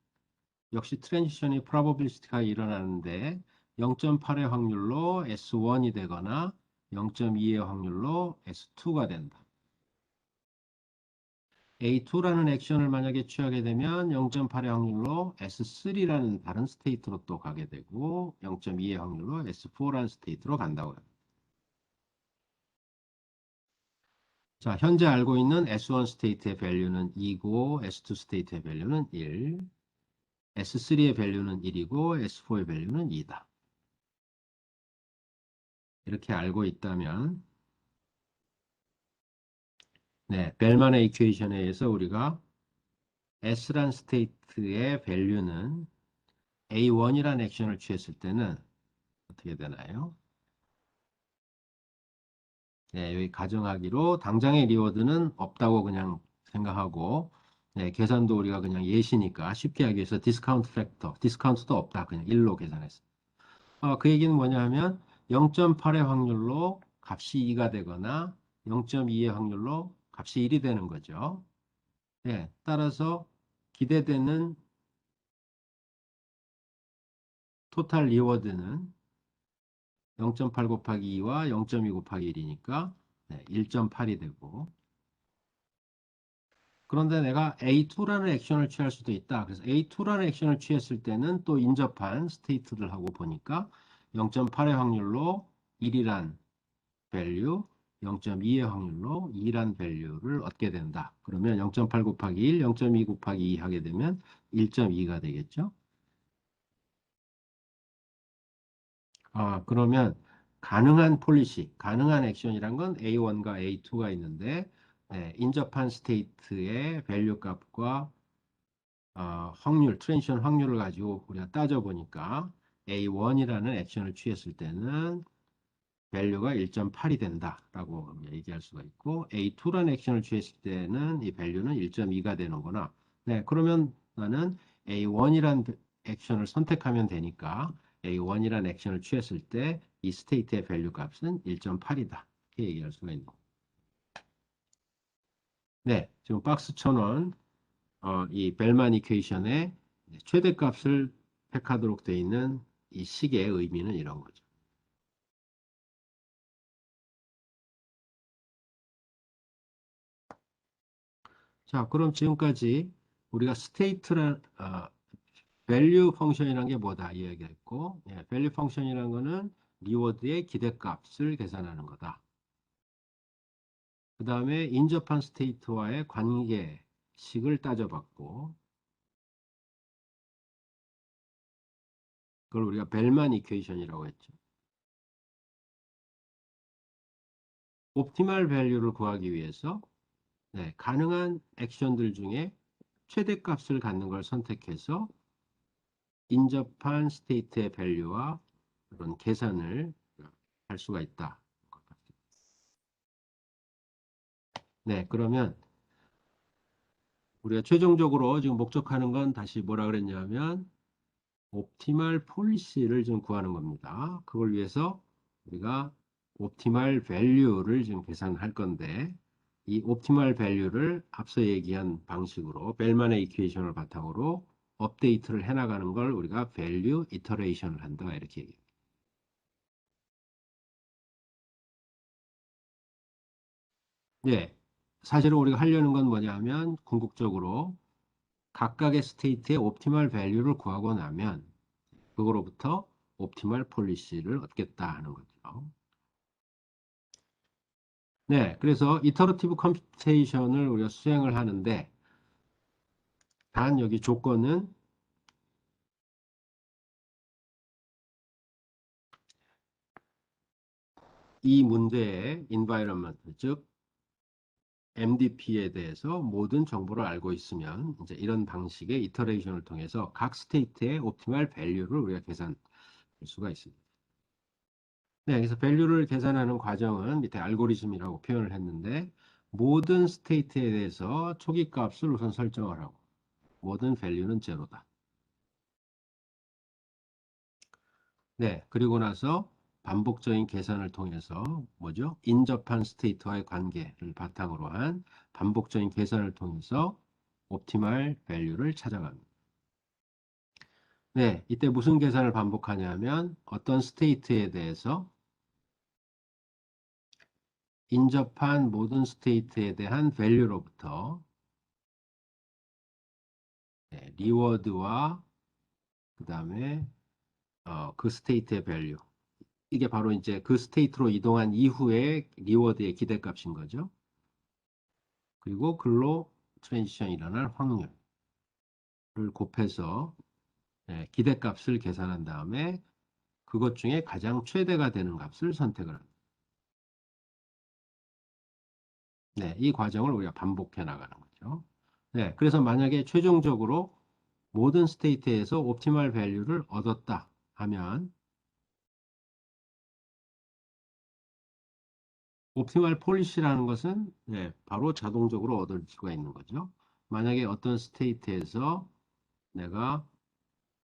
역시 트랜지션이 프로버빌리스티가 일어나는데 0.8의 확률로 S1이 되거나 0.2의 확률로 S2가 된다. A2라는 액션을 만약에 취하게 되면 0.8의 확률로 S3라는 다른 스테이트로 또 가게 되고 0.2의 확률로 S4라는 스테이트로 간다고 합니다. 자, 현재 알고 있는 S1 스테이트의 밸류는 2고 S2 스테이트의 밸류는 1, S3의 밸류는 1이고 S4의 밸류는 2다. 이렇게 알고 있다면 네, 벨만의 이퀘이션에 의해서 우리가 S란 스테이트의 밸류는 A1이라는 액션을 취했을 때는 어떻게 되나요? 네, 여기 가정하기로 당장의 리워드는 없다고 그냥 생각하고 네, 계산도 우리가 그냥 예시니까 쉽게 하기 위해서 디스카운트 팩터, 디스카운트도 없다. 그냥 1로 계산했어요. 그 얘기는 뭐냐 하면 0.8의 확률로 값이 2가 되거나 0.2의 확률로 값이 1이 되는 거죠. 네, 따라서 기대되는 토탈 리워드는 0.8 곱하기 2와 0.2 곱하기 1이니까 1.8이 되고 그런데 내가 A2라는 액션을 취할 수도 있다. 그래서 A2라는 액션을 취했을 때는 또 인접한 스테이트를 하고 보니까 0.8의 확률로 1이란 밸류, 0.2의 확률로 2란 밸류를 얻게 된다. 그러면 0.8 곱하기 1, 0.2 곱하기 2 하게 되면 1.2가 되겠죠. 그러면 가능한 폴리시, 가능한 액션이란 건 A1과 A2가 있는데 인접한 스테이트의 밸류 값과 확률, 트랜지션 확률을 가지고 우리가 따져보니까 A1이라는 액션을 취했을 때는 밸류가 1.8이 된다라고 얘기할 수가 있고 A2라는 액션을 취했을 때는 이 밸류는 1.2가 되는구나. 네, 그러면 나는 A1이라는 액션을 선택하면 되니까 A1이라는 액션을 취했을 때 이 스테이트의 밸류 값은 1.8이다. 이렇게 얘기할 수가 있는 거예요. 네, 지금 박스 1000원 이 벨만 이퀘이션의 최대값을 택하도록 되어 있는 이 식의 의미는 이런 거죠. 자, 그럼 지금까지 우리가 스테이트란 밸류 펑션이라는 게 뭐다 이야기했고, 밸류 펑션이라는 거는 리워드의 기대값을 계산하는 거다. 그 다음에 인접한 스테이트와의 관계식을 따져봤고, 그걸 우리가 벨만 이퀘이션이라고 했죠. 옵티멀 밸류를 구하기 위해서 가능한 액션들 중에 최대값을 갖는 걸 선택해서 인접한 스테이트의 밸류와 그런 계산을 할 수가 있다. 네, 그러면 우리가 최종적으로 지금 목적하는 건 다시 뭐라 그랬냐면 옵티멀 폴리시를 좀 구하는 겁니다. 그걸 위해서 우리가 옵티멀 밸류를 지금 계산할 건데 이 옵티멀 밸류를 앞서 얘기한 방식으로 벨만의 이퀘이션을 바탕으로 업데이트를 해나가는 걸 우리가 밸류 이터레이션을 한다 이렇게 얘기해요. 네, 사실은 우리가 하려는 건 뭐냐면 궁극적으로 각각의 스테이트의 옵티멀 밸류를 구하고 나면 그거로부터 옵티멀 폴리시를 얻겠다 하는 거죠. 네, 그래서 이터러티브 컴퓨테이션을 우리가 수행을 하는데 단 여기 조건은 이 문제의 environment, 즉 MDP에 대해서 모든 정보를 알고 있으면 이제 이런 방식의 이터레이션을 통해서 각 스테이트의 옵티멀 밸류를 우리가 계산할 수가 있습니다. 네, 그래서 밸류를 계산하는 과정은 밑에 알고리즘이라고 표현을 했는데 모든 스테이트에 대해서 초기 값을 우선 설정을 하고 모든 밸류는 제로다. 네, 그리고 나서 반복적인 계산을 통해서 뭐죠? 인접한 스테이트와의 관계를 바탕으로 한 반복적인 계산을 통해서 옵티멀 밸류를 찾아갑니다. 네, 이때 무슨 계산을 반복하냐면 어떤 스테이트에 대해서 인접한 모든 스테이트에 대한 밸류로부터 네, 리워드와 그 다음에 그 스테이트의 밸류, 이게 바로 이제 그 스테이트로 이동한 이후에 리워드의 기대값인 거죠. 그리고 글로 트랜지션이 일어날 확률을 곱해서 네, 기대값을 계산한 다음에 그것 중에 가장 최대가 되는 값을 선택을 합니다. 네, 이 과정을 우리가 반복해 나가는 거죠. 네, 그래서 만약에 최종적으로 모든 스테이트에서 옵티멀 밸류를 얻었다 하면 옵티멀 폴리시라는 것은 네, 바로 자동적으로 얻을 수가 있는 거죠. 만약에 어떤 스테이트에서 내가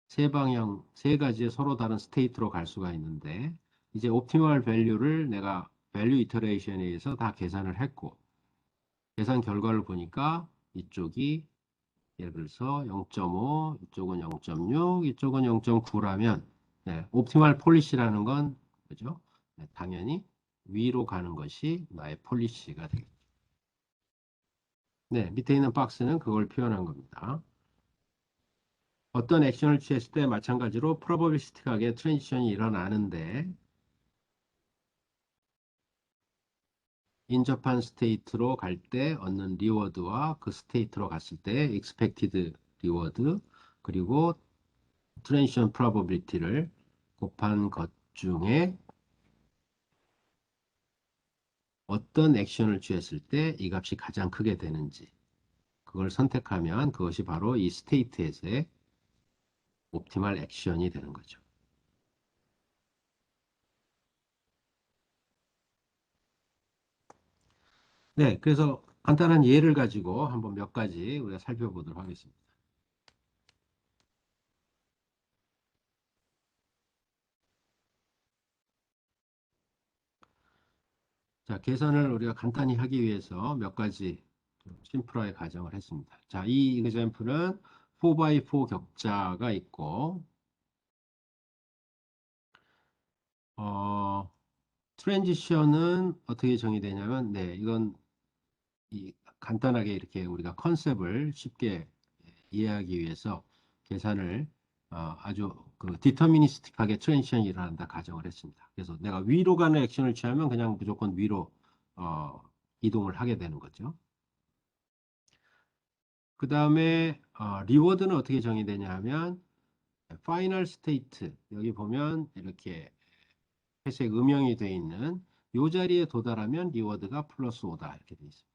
세 방향, 세 가지의 서로 다른 스테이트로 갈 수가 있는데 이제 옵티멀 밸류를 내가 밸류 이터레이션에 의해서 다 계산을 했고 계산 결과를 보니까 이쪽이 예를 들어서 0.5, 이쪽은 0.6, 이쪽은 0.9라면 네, 옵티멀 폴리시라는 건 그죠? 네, 당연히 위로 가는 것이 나의 폴리시가 되겠죠. 네, 밑에 있는 박스는 그걸 표현한 겁니다. 어떤 액션을 취했을 때 마찬가지로 프로버빌리스틱하게 트랜지션이 일어나는데 인접한 스테이트로 갈 때 얻는 리워드와 그 스테이트로 갔을 때 expected 리워드 그리고 트랜지션 프로버빌리티를 곱한 것 중에 어떤 액션을 취했을 때 이 값이 가장 크게 되는지 그걸 선택하면 그것이 바로 이 스테이트에서의 옵티멀 액션이 되는 거죠. 네, 그래서 간단한 예를 가지고 한번 몇 가지 우리가 살펴보도록 하겠습니다. 자, 계산을 우리가 간단히 하기 위해서 몇 가지 좀 심플하게 가정을 했습니다. 자, 이 example은 4x4 격자가 있고, 어, 트랜지션은 어떻게 정의되냐면, 네, 이건 간단하게 이렇게 우리가 컨셉을 쉽게 이해하기 위해서 계산을 아주 그 디터미니스틱하게 트랜지션이 일어난다 가정을 했습니다. 그래서 내가 위로 가는 액션을 취하면 그냥 무조건 위로 어, 이동을 하게 되는 거죠. 그 다음에 리워드는 어떻게 정의되냐 하면 파이널 스테이트 여기 보면 이렇게 회색 음영이 되어 있는 이 자리에 도달하면 리워드가 플러스 5다 이렇게 되어 있습니다.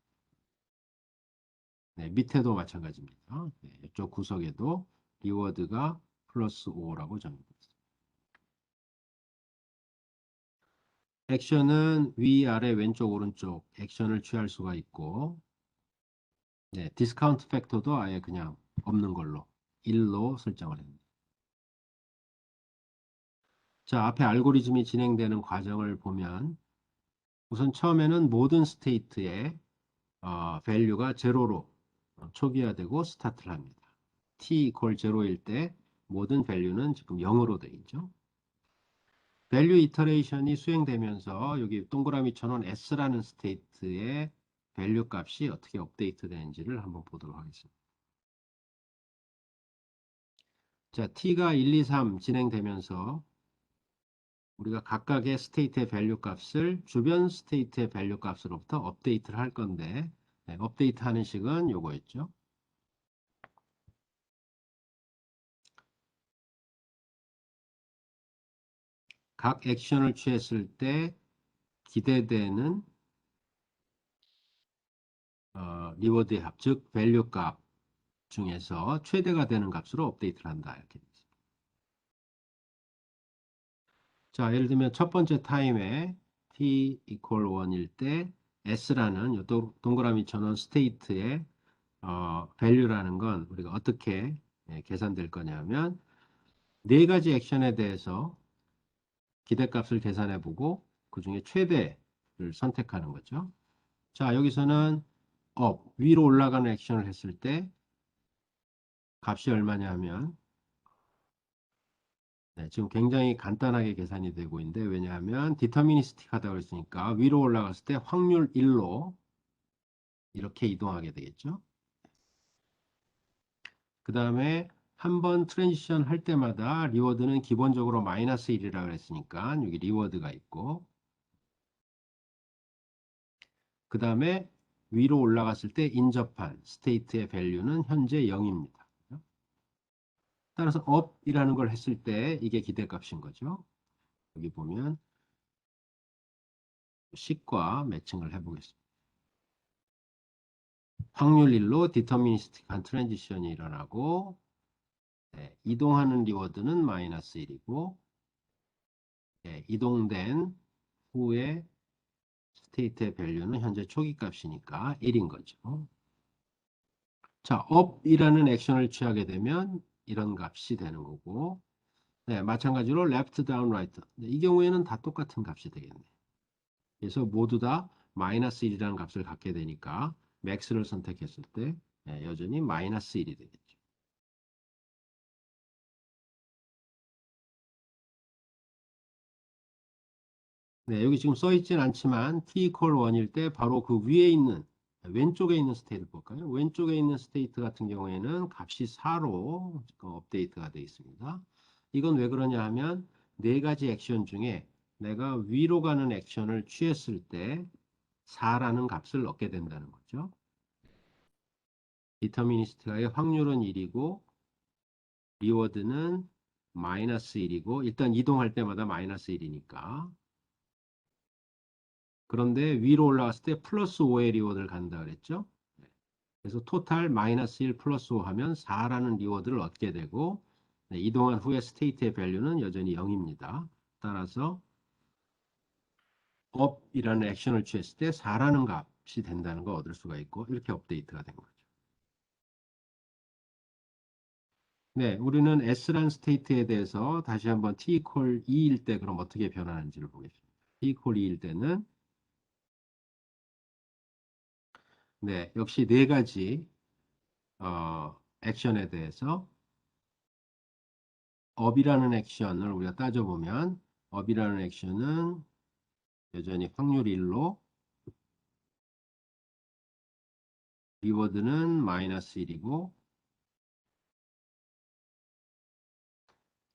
네, 밑에도 마찬가지입니다. 네, 이쪽 구석에도 리워드가 플러스 5라고 정의되어 있습니다. 액션은 위, 아래, 왼쪽, 오른쪽 액션을 취할 수가 있고 네, 디스카운트 팩터도 아예 그냥 없는 걸로 1로 설정을 합니다. 자, 앞에 알고리즘이 진행되는 과정을 보면 우선 처음에는 모든 스테이트의 밸류가 제로로 초기화되고 스타트를 합니다. t 이퀄 제로일 때 모든 밸류는 지금 0으로 되어 있죠. 밸류 이터레이션이 수행되면서 여기 동그라미 쳐놓은 s라는 스테이트의 밸류 값이 어떻게 업데이트 되는지를 한번 보도록 하겠습니다. 자, t가 1, 2, 3 진행되면서 우리가 각각의 스테이트의 밸류 값을 주변 스테이트의 밸류 값으로부터 업데이트를 할 건데, 네, 업데이트 하는 식은 요거였죠. 각 액션을 취했을 때 기대되는 리워드의 합, 즉 밸류 값 중에서 최대가 되는 값으로 업데이트를 한다. 이렇게. 자, 예를 들면 첫 번째 타임에 t equal 1일 때 s라는 요 동그라미 쳐놓은 스테이트의 value라는 건 우리가 어떻게 계산될 거냐면 네 가지 액션에 대해서 기대값을 계산해 보고 그 중에 최대를 선택하는 거죠. 자, 여기서는 위로 올라가는 액션을 했을 때 값이 얼마냐면 네, 지금 굉장히 간단하게 계산이 되고 있는데 왜냐하면 디터미니스틱하다고 했으니까 위로 올라갔을 때 확률 1로 이렇게 이동하게 되겠죠. 그 다음에 한 번 트랜지션 할 때마다 리워드는 기본적으로 마이너스 1이라고 그랬으니까 여기 리워드가 있고 그 다음에 위로 올라갔을 때 인접한 스테이트의 밸류는 현재 0입니다. 따라서 up이라는 걸 했을 때 이게 기대값인 거죠. 여기 보면 식과 매칭을 해보겠습니다. 확률 1로 디터미니스틱한 트랜지션이 일어나고 네, 이동하는 리워드는 마이너스 1이고 네, 이동된 후에 스테이트의 밸류는 현재 초기 값이니까 1인 거죠. 자, up이라는 액션을 취하게 되면 이런 값이 되는 거고 네, 마찬가지로 left, down, right 네, 이 경우에는 다 똑같은 값이 되겠네. 그래서 모두 다 마이너스 1이라는 값을 갖게 되니까 max를 선택했을 때 네, 여전히 마이너스 1이 되겠죠. 네, 여기 지금 써 있진 않지만 t equal 1일 때 바로 그 위에 있는 왼쪽에 있는 스테이트 볼까요? 왼쪽에 있는 스테이트 같은 경우에는 값이 4로 업데이트가 되어 있습니다. 이건 왜 그러냐 하면 네 가지 액션 중에 내가 위로 가는 액션을 취했을 때 4라는 값을 얻게 된다는 거죠. 디터미니스트의 확률은 1이고 리워드는 마이너스 1이고 일단 이동할 때마다 마이너스 1이니까 그런데 위로 올라갔을 때 플러스 5의 리워드를 간다 그랬죠. 그래서 토탈 마이너스 1 플러스 5 하면 4라는 리워드를 얻게 되고 네, 이동한 후에 스테이트의 밸류는 여전히 0입니다. 따라서 up이라는 액션을 취했을 때 4라는 값이 된다는 걸 얻을 수가 있고 이렇게 업데이트가 된 거죠. 네, 우리는 S란 스테이트에 대해서 다시 한번 t equal 2일 때 그럼 어떻게 변하는지를 보겠습니다. t equal 2일 때는 네, 역시 네 가지 액션에 대해서 업이라는 액션을 우리가 따져보면 업이라는 액션은 여전히 확률 1로 리워드는 마이너스 1이고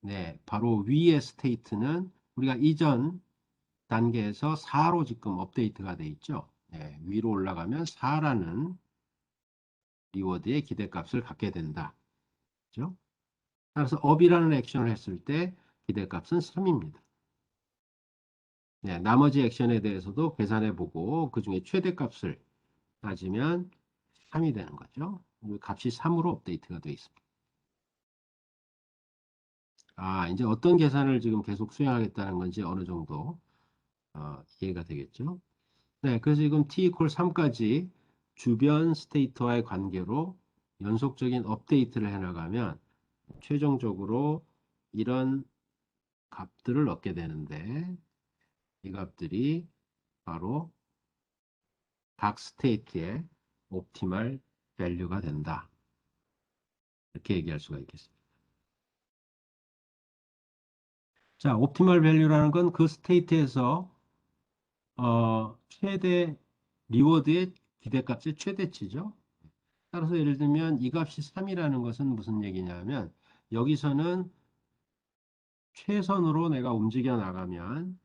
네, 바로 위의 스테이트는 우리가 이전 단계에서 4로 지금 업데이트가 돼 있죠. 네, 위로 올라가면 4라는 리워드의 기대값을 갖게 된다. 그렇죠? 따라서 업이라는 액션을 했을 때 기대값은 3입니다. 네, 나머지 액션에 대해서도 계산해보고 그 중에 최대값을 따지면 3이 되는 거죠. 값이 3으로 업데이트가 되어 있습니다. 아, 이제 어떤 계산을 지금 계속 수행하겠다는 건지 어느 정도 이해가 되겠죠. 네, 그래서 지금 t equal 3까지 주변 스테이트와의 관계로 연속적인 업데이트를 해나가면 최종적으로 이런 값들을 얻게 되는데 이 값들이 바로 각 스테이트의 옵티멀 밸류가 된다. 이렇게 얘기할 수가 있겠습니다. 자, 옵티멀 밸류라는 건 그 스테이트에서 최대 리워드의 기대값의 최대치죠. 따라서 예를 들면 이 값이 3이라는 것은 무슨 얘기냐면 여기서는 최선으로 내가 움직여 나가면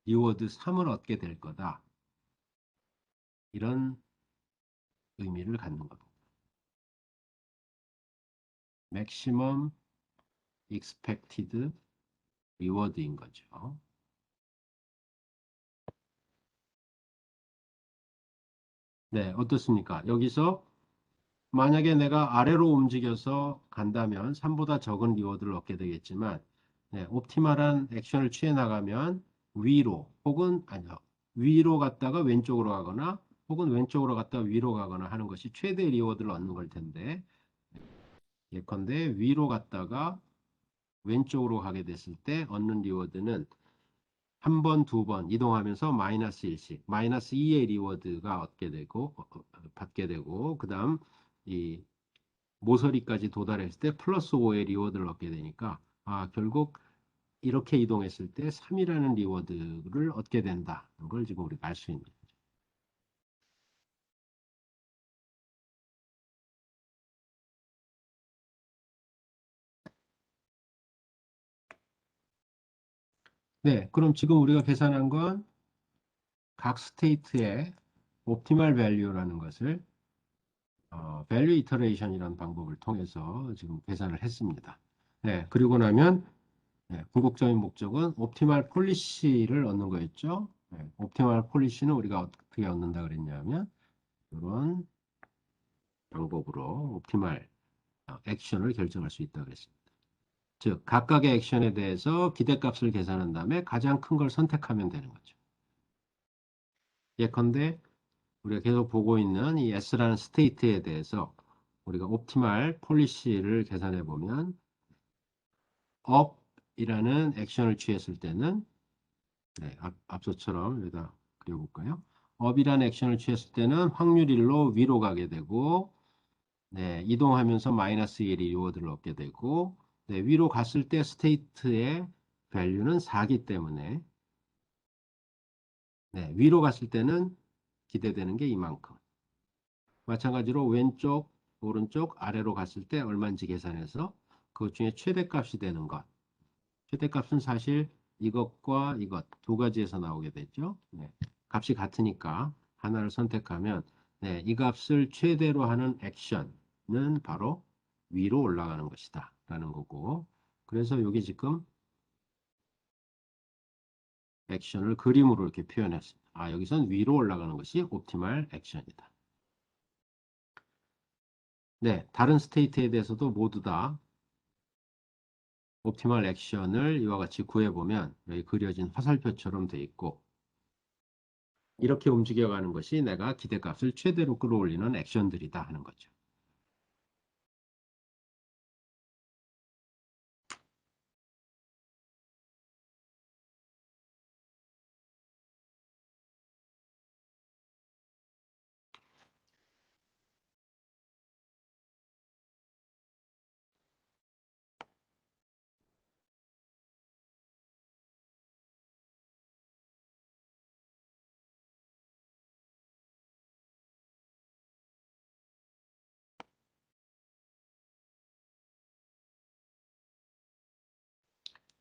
리워드 3을 얻게 될 거다. 이런 의미를 갖는 겁니다. maximum expected reward인 거죠. 네, 어떻습니까? 여기서 만약에 내가 아래로 움직여서 간다면 3보다 적은 리워드를 얻게 되겠지만, 네, 옵티멀한 액션을 취해 나가면 위로 혹은 아니요, 위로 갔다가 왼쪽으로 가거나 혹은 왼쪽으로 갔다가 위로 가거나 하는 것이 최대 리워드를 얻는 걸 텐데, 예컨대 위로 갔다가 왼쪽으로 가게 됐을 때 얻는 리워드는 한 번, 두 번 이동하면서 마이너스 1씩, 마이너스 2의 리워드가 얻게 되고, 받게 되고, 그 다음 이 모서리까지 도달했을 때 플러스 5의 리워드를 얻게 되니까, 결국 이렇게 이동했을 때 3이라는 리워드를 얻게 된다는 걸 지금 우리가 알 수 있는 거죠. 네, 그럼 지금 우리가 계산한 건 각 스테이트의 옵티멀 밸류라는 것을 밸류 이터레이션이라는 방법을 통해서 지금 계산을 했습니다. 네, 그리고 나면 궁극적인 목적은 옵티멀 폴리시를 얻는 거였죠. 네, 옵티멀 폴리시는 우리가 어떻게 얻는다 그랬냐면 이런 방법으로 옵티멀 액션을 결정할 수 있다고 그랬습니다. 즉 각각의 액션에 대해서 기대값을 계산한 다음에 가장 큰 걸 선택하면 되는 거죠. 예컨대 우리가 계속 보고 있는 이 S라는 스테이트에 대해서 우리가 옵티멀 폴리시를 계산해 보면 up이라는 액션을 취했을 때는 네, 앞서처럼 여기다 그려볼까요? up이라는 액션을 취했을 때는 확률 1로 위로 가게 되고 네, 이동하면서 마이너스 1이 리워드를 얻게 되고 네, 위로 갔을 때 스테이트의 밸류는 4기 때문에 네, 위로 갔을 때는 기대되는 게 이만큼. 마찬가지로 왼쪽, 오른쪽, 아래로 갔을 때 얼마인지 계산해서 그것 중에 최대값이 되는 것. 최대값은 사실 이것과 이것 두 가지에서 나오게 되죠. 네, 값이 같으니까 하나를 선택하면 네, 이 값을 최대로 하는 액션은 바로 위로 올라가는 것이다 라는 거고 그래서 여기 지금 액션을 그림으로 이렇게 표현했습니다. 여기선 위로 올라가는 것이 옵티멀 액션이다. 네, 다른 스테이트에 대해서도 모두 다 옵티멀 액션을 이와 같이 구해보면 여기 그려진 화살표처럼 돼 있고 이렇게 움직여가는 것이 내가 기대값을 최대로 끌어올리는 액션들이다 하는 거죠.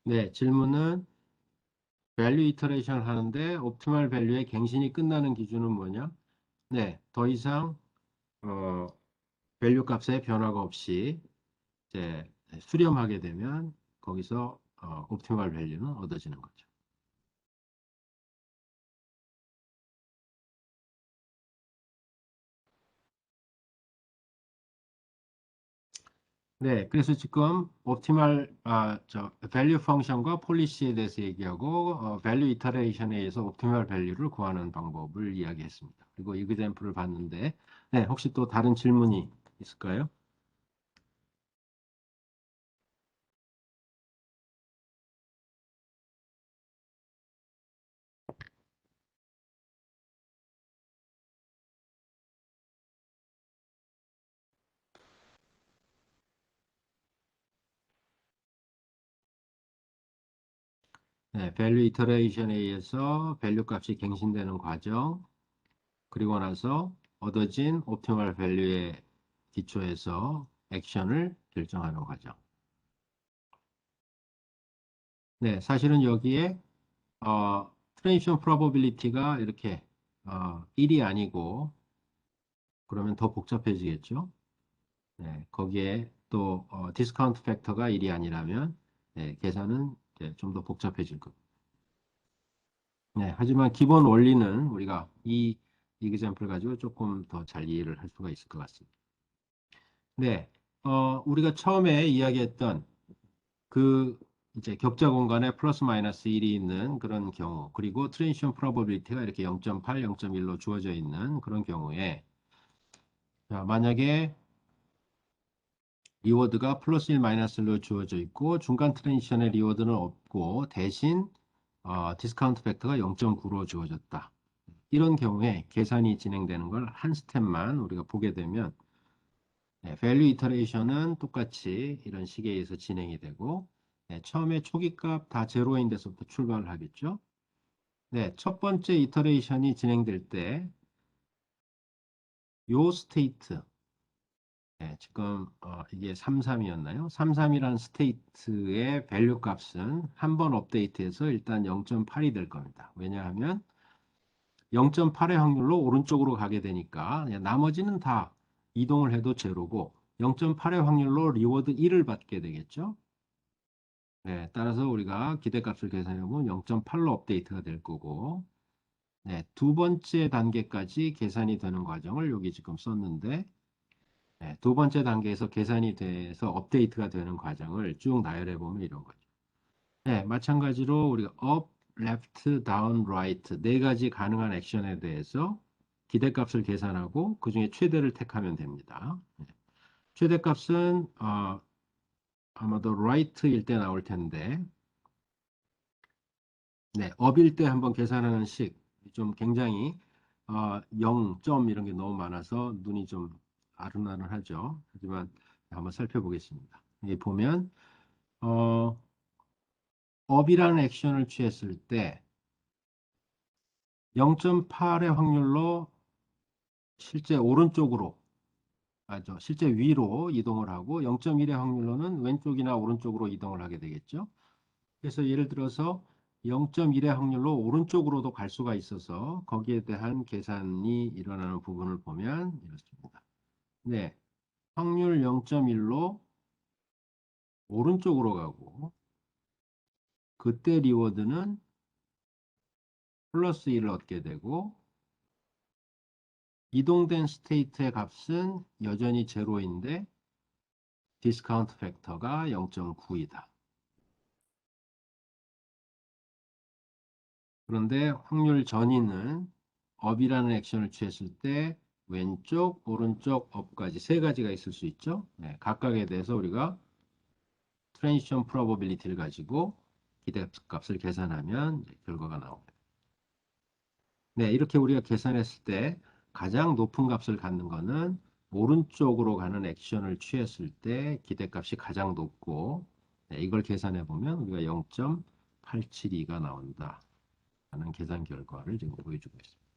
네, 질문은 밸류 이터레이션을 하는데 옵티멀 밸류의 갱신이 끝나는 기준은 뭐냐? 네, 더 이상 어, 밸류 값의 변화가 없이 이제 수렴하게 되면 거기서 옵티멀 밸류는 얻어지는 거죠. 네, 그래서 지금 옵티멀 밸류 펑션과 폴리시에 대해서 얘기하고 밸류 이터레이션에 의해서 옵티멀 밸류를 구하는 방법을 이야기했습니다. 그리고 이그젬플을 봤는데 네, 혹시 또 다른 질문이 있을까요? 네, 밸류 이터레이션에 의해서 밸류 값이 갱신되는 과정, 그리고 나서 얻어진 옵티멀 밸류에 기초해서 액션을 결정하는 과정. 네, 사실은 여기에 트랜지션 프로버빌리티가 이렇게 1이 아니고 그러면 더 복잡해지겠죠. 네, 거기에 또 디스카운트 팩터가 1이 아니라면 네, 계산은 좀 더 복잡해질 겁니다. 네, 하지만 기본 원리는 우리가 이 example 가지고 조금 더 잘 이해를 할 수가 있을 것 같습니다. 네, 우리가 처음에 이야기했던 그 이제 격자 공간에 플러스 마이너스 1이 있는 그런 경우, 그리고 트랜지션 프로버빌리티가 이렇게 0.8, 0.1로 주어져 있는 그런 경우에, 자, 만약에 리워드가 플러스 1, 마이너스 1로 주어져 있고 중간 트랜지션에 리워드는 없고 대신 디스카운트 팩터가 0.9로 주어졌다. 이런 경우에 계산이 진행되는 걸 한 스텝만 우리가 보게 되면 네, value iteration은 똑같이 이런 식에 의해서 진행이 되고 네, 처음에 초기값 다 제로인 데서부터 출발을 하겠죠. 네, 첫 번째 이터레이션이 진행될 때 요 스테이트 네, 지금 이게 33이었나요? 33이라는 스테이트의 밸류 값은 한 번 업데이트해서 일단 0.8이 될 겁니다. 왜냐하면 0.8의 확률로 오른쪽으로 가게 되니까 나머지는 다 이동을 해도 제로고 0.8의 확률로 리워드 1을 받게 되겠죠. 네, 따라서 우리가 기대값을 계산해보면 0.8로 업데이트가 될 거고 네, 두 번째 단계까지 계산이 되는 과정을 여기 지금 썼는데 네, 두 번째 단계에서 계산이 돼서 업데이트가 되는 과정을 쭉 나열해 보면 이런 거죠. 네, 마찬가지로 우리가 up, left, down, right 네 가지 가능한 액션에 대해서 기대값을 계산하고 그 중에 최대를 택하면 됩니다. 네, 최대값은 아마도 right일 때 나올 텐데 네, up일 때 한번 계산하는 식 좀 굉장히 0점 이런 게 너무 많아서 눈이 좀 아른아른하죠. 하지만 한번 살펴보겠습니다. 여기 보면 up이라는 액션을 취했을 때 0.8의 확률로 실제 오른쪽으로 실제 위로 이동을 하고 0.1의 확률로는 왼쪽이나 오른쪽으로 이동을 하게 되겠죠. 그래서 예를 들어서 0.1의 확률로 오른쪽으로도 갈 수가 있어서 거기에 대한 계산이 일어나는 부분을 보면 이렇습니다. 네, 확률 0.1로 오른쪽으로 가고 그때 리워드는 플러스 1을 얻게 되고 이동된 스테이트의 값은 여전히 제로인데 디스카운트 팩터가 0.9이다. 그런데 확률 전이는 업이라는 액션을 취했을 때 왼쪽, 오른쪽, 업까지 세 가지가 있을 수 있죠. 네, 각각에 대해서 우리가 트랜지션 프로버빌리티를 가지고 기대값을 계산하면 결과가 나옵니다. 네, 이렇게 우리가 계산했을 때 가장 높은 값을 갖는 거는 오른쪽으로 가는 액션을 취했을 때 기대값이 가장 높고 네, 이걸 계산해 보면 우리가 0.872가 나온다 하는 계산 결과를 지금 보여주고 있습니다.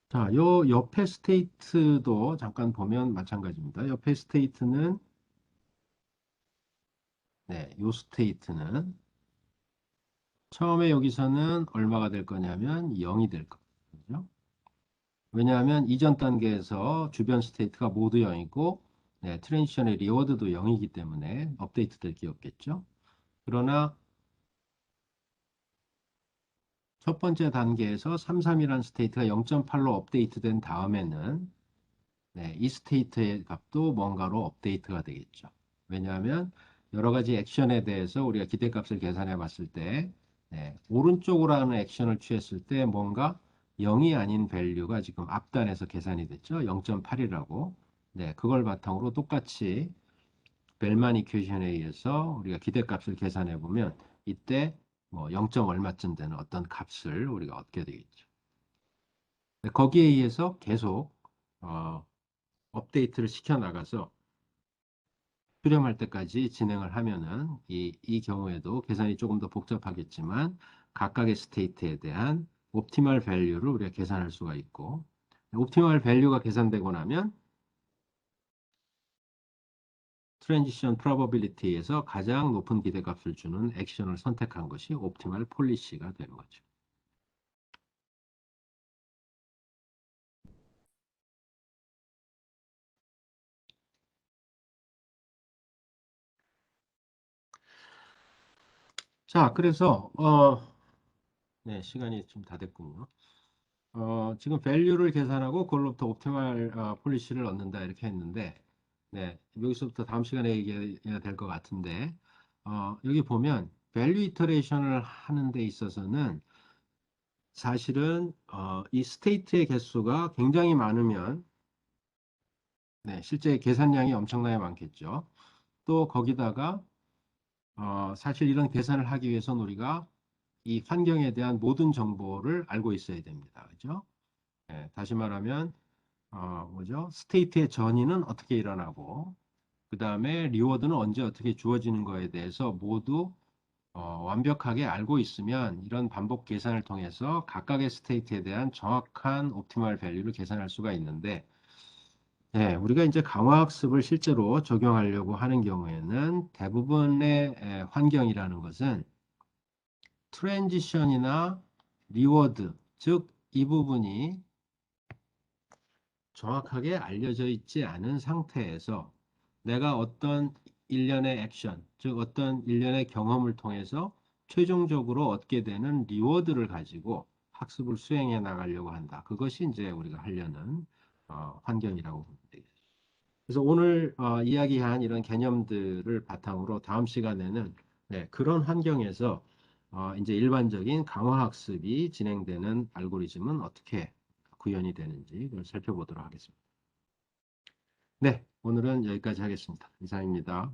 자, 요 옆에 스테이트도 잠깐 보면 마찬가지입니다. 옆에 스테이트는 네, 요 스테이트는 처음에 여기서는 얼마가 될 거냐면 0이 될 거죠. 왜냐하면 이전 단계에서 주변 스테이트가 모두 0이고 네, 트랜지션의 리워드도 0이기 때문에 업데이트 될 게 없겠죠. 그러나 첫 번째 단계에서 33이라는 스테이트가 0.8로 업데이트 된 다음에는 네, 이 스테이트의 값도 뭔가로 업데이트가 되겠죠. 왜냐하면 여러 가지 액션에 대해서 우리가 기대값을 계산해 봤을 때 네, 오른쪽으로 하는 액션을 취했을 때 뭔가 0이 아닌 밸류가 지금 앞단에서 계산이 됐죠. 0.8이라고. 네, 그걸 바탕으로 똑같이 벨만 이퀘이션에 의해서 우리가 기대값을 계산해 보면 이때 뭐 0. 얼마쯤 되는 어떤 값을 우리가 얻게 되겠죠. 네, 거기에 의해서 계속 어, 업데이트를 시켜 나가서 수렴할 때까지 진행을 하면은 이 경우에도 계산이 조금 더 복잡하겠지만 각각의 스테이트에 대한 옵티멀 밸류를 우리가 계산할 수가 있고 옵티멀 밸류가 계산되고 나면 트랜지션 프로버빌리티에서 가장 높은 기대값을 주는 액션을 선택한 것이 옵티멀 폴리시가 되는 거죠. 자, 그래서 네, 시간이 좀 다 됐군요. 지금 밸류를 계산하고 그걸로부터 옵티멀 폴리시를 얻는다 이렇게 했는데, 네, 여기서부터 다음 시간에 얘기해야 될 것 같은데, 여기 보면 밸류 이터레이션을 하는 데 있어서는 사실은 이 스테이트의 개수가 굉장히 많으면, 네, 실제 계산량이 엄청나게 많겠죠. 또 거기다가 사실 이런 계산을 하기 위해서는 우리가 이 환경에 대한 모든 정보를 알고 있어야 됩니다. 그죠? 네, 다시 말하면 뭐죠? 스테이트의 전이는 어떻게 일어나고, 그 다음에 리워드는 언제 어떻게 주어지는 거에 대해서 모두 완벽하게 알고 있으면 이런 반복 계산을 통해서 각각의 스테이트에 대한 정확한 옵티멀 밸류를 계산할 수가 있는데, 네, 우리가 이제 강화학습을 실제로 적용하려고 하는 경우에는 대부분의 환경이라는 것은 트랜지션이나 리워드, 즉 이 부분이 정확하게 알려져 있지 않은 상태에서 내가 어떤 일련의 액션, 즉 어떤 일련의 경험을 통해서 최종적으로 얻게 되는 리워드를 가지고 학습을 수행해 나가려고 한다. 그것이 이제 우리가 하려는 환경이라고 보면 되겠습니다. 그래서 오늘 이야기한 이런 개념들을 바탕으로 다음 시간에는 네, 그런 환경에서 이제 일반적인 강화학습이 진행되는 알고리즘은 어떻게 구현이 되는지 그걸 살펴보도록 하겠습니다. 네, 오늘은 여기까지 하겠습니다. 이상입니다.